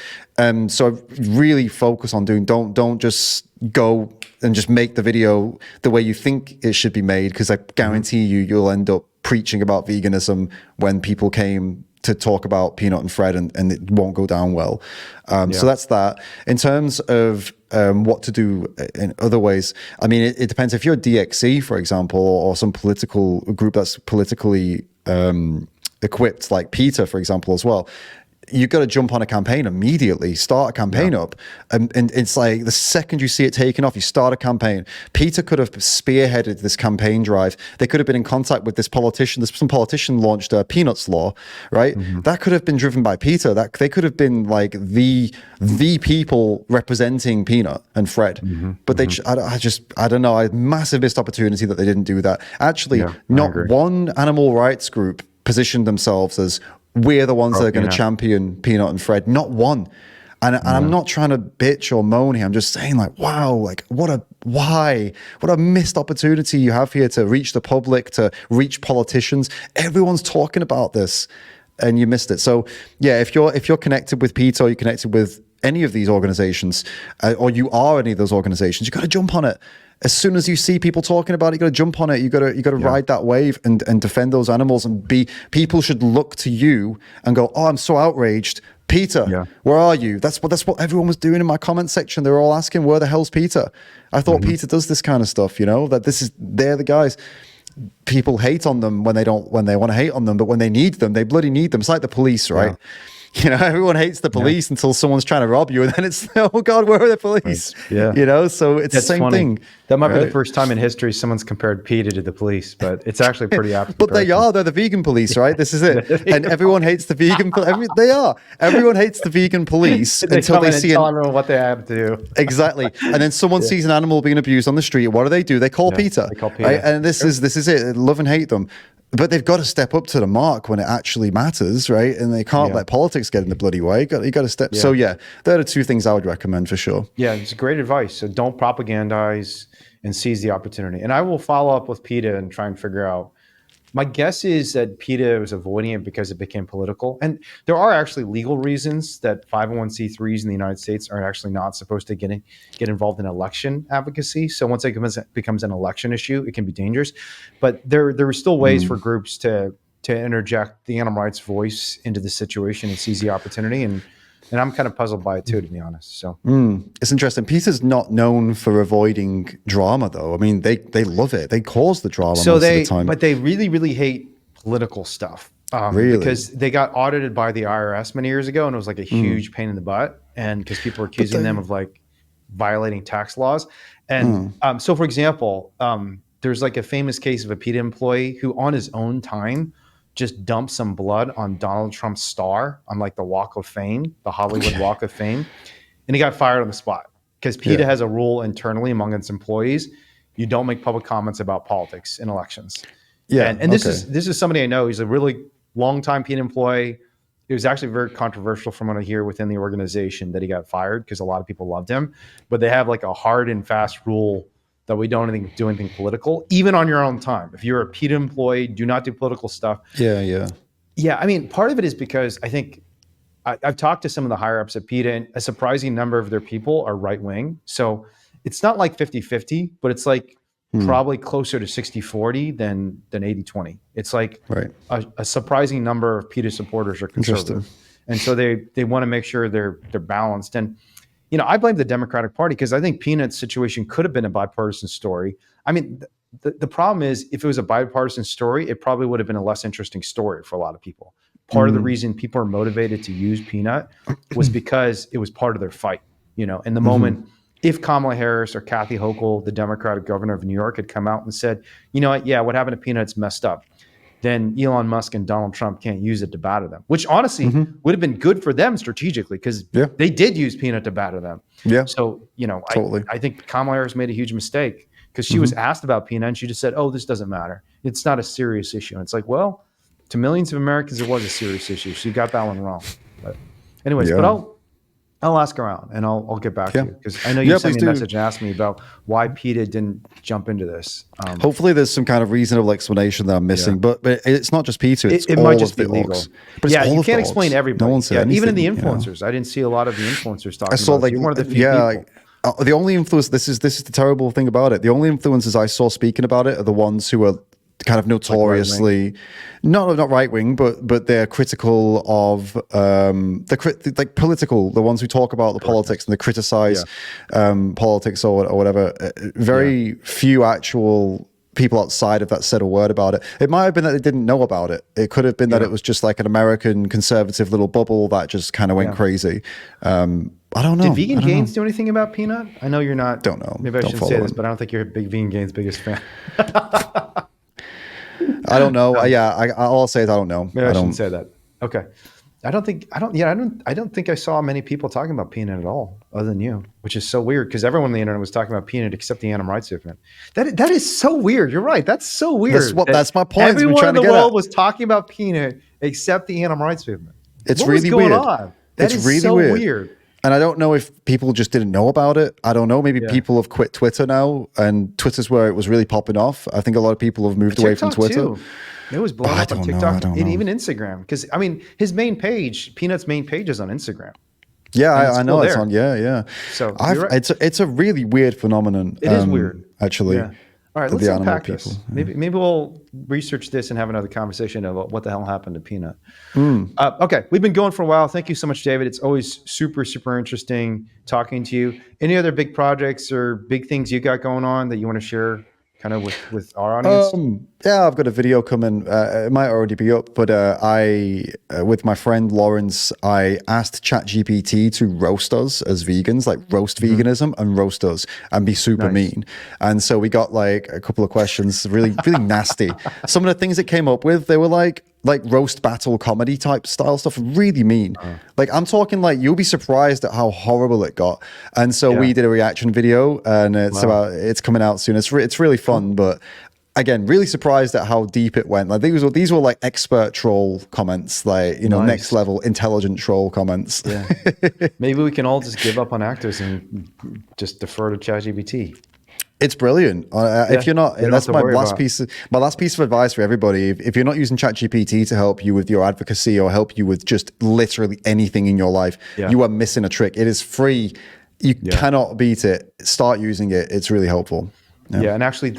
So I really focus on don't just go and just make the video the way you think it should be made, because I guarantee you'll end up preaching about veganism when people came to talk about Peanut and Fred, and it won't go down well. So that's that. In terms of what to do in other ways, I mean, it depends. If you're a DXC, for example, or some political group that's politically equipped, like PETA, for example, as well, you've got to jump on a campaign immediately, start a campaign up. And it's like the second you see it taking off, you start a campaign. PETA could have spearheaded this campaign drive. They could have been in contact with this politician. Some politician launched a Peanuts law, right? That could have been driven by PETA. That they could have been like the people representing Peanut and Fred. But they, I don't know, a massive missed opportunity that they didn't do that. Actually, not one animal rights group positioned themselves as, we're the ones that are going to champion Peanut and Fred. Not one. And I'm not trying to bitch or moan here. I'm just saying, like, wow, like what a missed opportunity you have here to reach the public, to reach politicians. Everyone's talking about this, and you missed it. So yeah, if you're connected with PETA, or you're connected with any of these organizations, or you are any of those organizations, you got to jump on it. As soon as you see people talking about it, you got to jump on it. You got to ride that wave and defend those animals, and people should look to you and go, oh, I'm so outraged. PETA, where are you? That's what everyone was doing in my comment section. They were all asking, where the hell's PETA? I thought PETA does this kind of stuff, that they're the guys. People hate on them when they want to hate on them, but when they need them, they bloody need them. It's like the police, right? Everyone hates the police until someone's trying to rob you, and then it's, oh God, where are the police? Right. So it's the same thing. That might be the first time in history someone's compared PETA to the police, but it's actually pretty apt. But they're the vegan police, right? This is it. And everyone hates the vegan everyone hates the vegan police until they see what they have to do. Exactly. And then someone sees an animal being abused on the street. What do? They call PETA. They call PETA. Right? And this is it. Love and hate them. But they've got to step up to the mark when it actually matters, right? And they can't let politics get in the bloody way. You got to step. So they're the two things I would recommend for sure. Yeah, it's great advice. So don't propagandize and seize the opportunity. And I will follow up with PETA and try and figure out. My guess is that PETA was avoiding it because it became political. And there are actually legal reasons that 501c3s in the United States are actually not supposed to get involved in election advocacy. So once it becomes an election issue, it can be dangerous. But there are still ways for groups to interject the animal rights voice into the situation and seize the opportunity. And I'm kind of puzzled by it too, to be honest. So it's interesting. PETA's not known for avoiding drama, though. I mean, they love it. They cause the drama most of the time. But they really, really hate political stuff. Really? Because they got audited by the IRS many years ago, and it was like a huge pain in the butt. And because people were accusing them of like violating tax laws. And so, for example, there's like a famous case of a PETA employee who, on his own time, just dumped some blood on Donald Trump's star on like the Walk of Fame, the Hollywood Walk of Fame. And he got fired on the spot because PETA has a rule internally among its employees. You don't make public comments about politics in elections. Yeah. And this is somebody I know. He's a really long-time PETA employee. It was actually very controversial from what I hear within the organization that he got fired because a lot of people loved him. But they have like a hard and fast rule that we don't do anything political, even on your own time. If you're a PETA employee, do not do political stuff. Yeah. I mean, part of it is because I think I've talked to some of the higher ups at PETA, and a surprising number of their people are right-wing. So it's not like 50-50, but it's like probably closer to 60-40 than 80-20. It's like a surprising number of PETA supporters are conservative. And so they want to make sure they're balanced. And I blame the Democratic Party because I think Peanut's situation could have been a bipartisan story. I mean, the problem is if it was a bipartisan story, it probably would have been a less interesting story for a lot of people. Part of the reason people are motivated to use Peanut was because it was part of their fight, in the moment. If Kamala Harris or Kathy Hochul, the Democratic governor of New York, had come out and said, you know what, yeah, what happened to Peanut's messed up, then Elon Musk and Donald Trump can't use it to batter them, which honestly would have been good for them strategically because they did use Peanut to batter them. Yeah. So, Totally. I think Kamala Harris made a huge mistake because she was asked about Peanut and she just said, oh, this doesn't matter. It's not a serious issue. And it's like, well, to millions of Americans, it was a serious issue. So you got that one wrong. But anyways, but I'll ask around and I'll get back to you because I know you sent me a message and asked me about why PETA didn't jump into this. Hopefully there's some kind of reasonable explanation that I'm missing, but it's not just PETA. It's it all might just of be the legal. orgs. But Yeah, it's all you of can't the explain orgs. everybody. No one said anything. Even in the influencers. I didn't see a lot of the influencers talking I saw about it. You're one of the few people. The only influence. This is the terrible thing about it. The only influencers I saw speaking about it are the ones who are kind of notoriously not right wing, but they're critical of like political. The ones who talk about the politics and they criticize politics or whatever. Very few actual people outside of that said a word about it. It might have been that they didn't know about it. It could have been that it was just like an American conservative little bubble that just kind of went crazy. I don't know. Did Vegan Gains do anything about Peanut? I know you're not. Don't know. Maybe I shouldn't say this, but I don't think you're a big Vegan Gains biggest fan. I don't know. All I'll say is I don't know. Maybe I shouldn't say that. Okay. I don't think I saw many people talking about Peanut at all, other than you, which is so weird because everyone on the internet was talking about Peanut except the animal rights movement. That is so weird. You're right. That's so weird. That's my point. Everyone in the world was talking about Peanut except the animal rights movement. It's really weird. That is really so weird. And I don't know if people just didn't know about it. I don't know. Maybe people have quit Twitter now, and Twitter's where it was really popping off. I think a lot of people have moved away from Twitter. Too. It was blowing up on TikTok and even Instagram. Because, I mean, his main page, Peanut's main page is on Instagram. Yeah, I know it's on. Yeah. So it's a really weird phenomenon. It is weird. Actually. Yeah. All right, let's unpack this. Maybe we'll research this and have another conversation about what the hell happened to Peanut. Okay, we've been going for a while. Thank you so much, David. It's always super, super interesting talking to you. Any other big projects or big things you got going on that you want to share kind of with our audience? Yeah, I've got a video coming. It might already be up, but with my friend Lawrence, I asked ChatGPT to roast us as vegans, like roast veganism and roast us and be super mean. And so we got like a couple of questions, really, really nasty. Some of the things it came up with, they were like roast battle comedy type style stuff, really mean. Like I'm talking like you'll be surprised at how horrible it got. And so we did a reaction video, and it's coming out soon. It's really fun, but again, really surprised at how deep it went. Like these were like expert troll comments, like next level intelligent troll comments. Yeah. Maybe we can all just give up on actors and just defer to ChatGPT. It's brilliant. If you're not, and that's my last piece of advice for everybody. If you're not using ChatGPT to help you with your advocacy or help you with just literally anything in your life, you are missing a trick. It is free. You cannot beat it. Start using it. It's really helpful. Yeah, and actually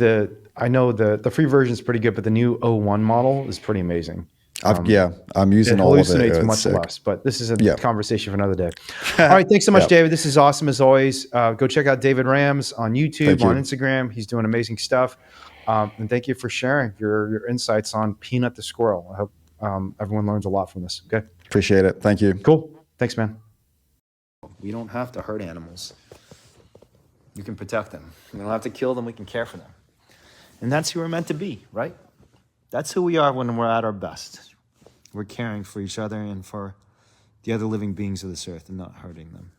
I know the free version is pretty good, but the new O1 model is pretty amazing. I'm using all of it. It hallucinates much less, but this is a conversation for another day. All right, thanks so much, David. This is awesome as always. Go check out David Rams on YouTube, on Instagram. He's doing amazing stuff. And thank you for sharing your insights on Peanut the Squirrel. I hope everyone learns a lot from this. Okay. Appreciate it. Thank you. Cool. Thanks, man. We don't have to hurt animals. You can protect them. We don't have to kill them. We can care for them. And that's who we're meant to be, right? That's who we are when we're at our best. We're caring for each other and for the other living beings of this earth and not hurting them.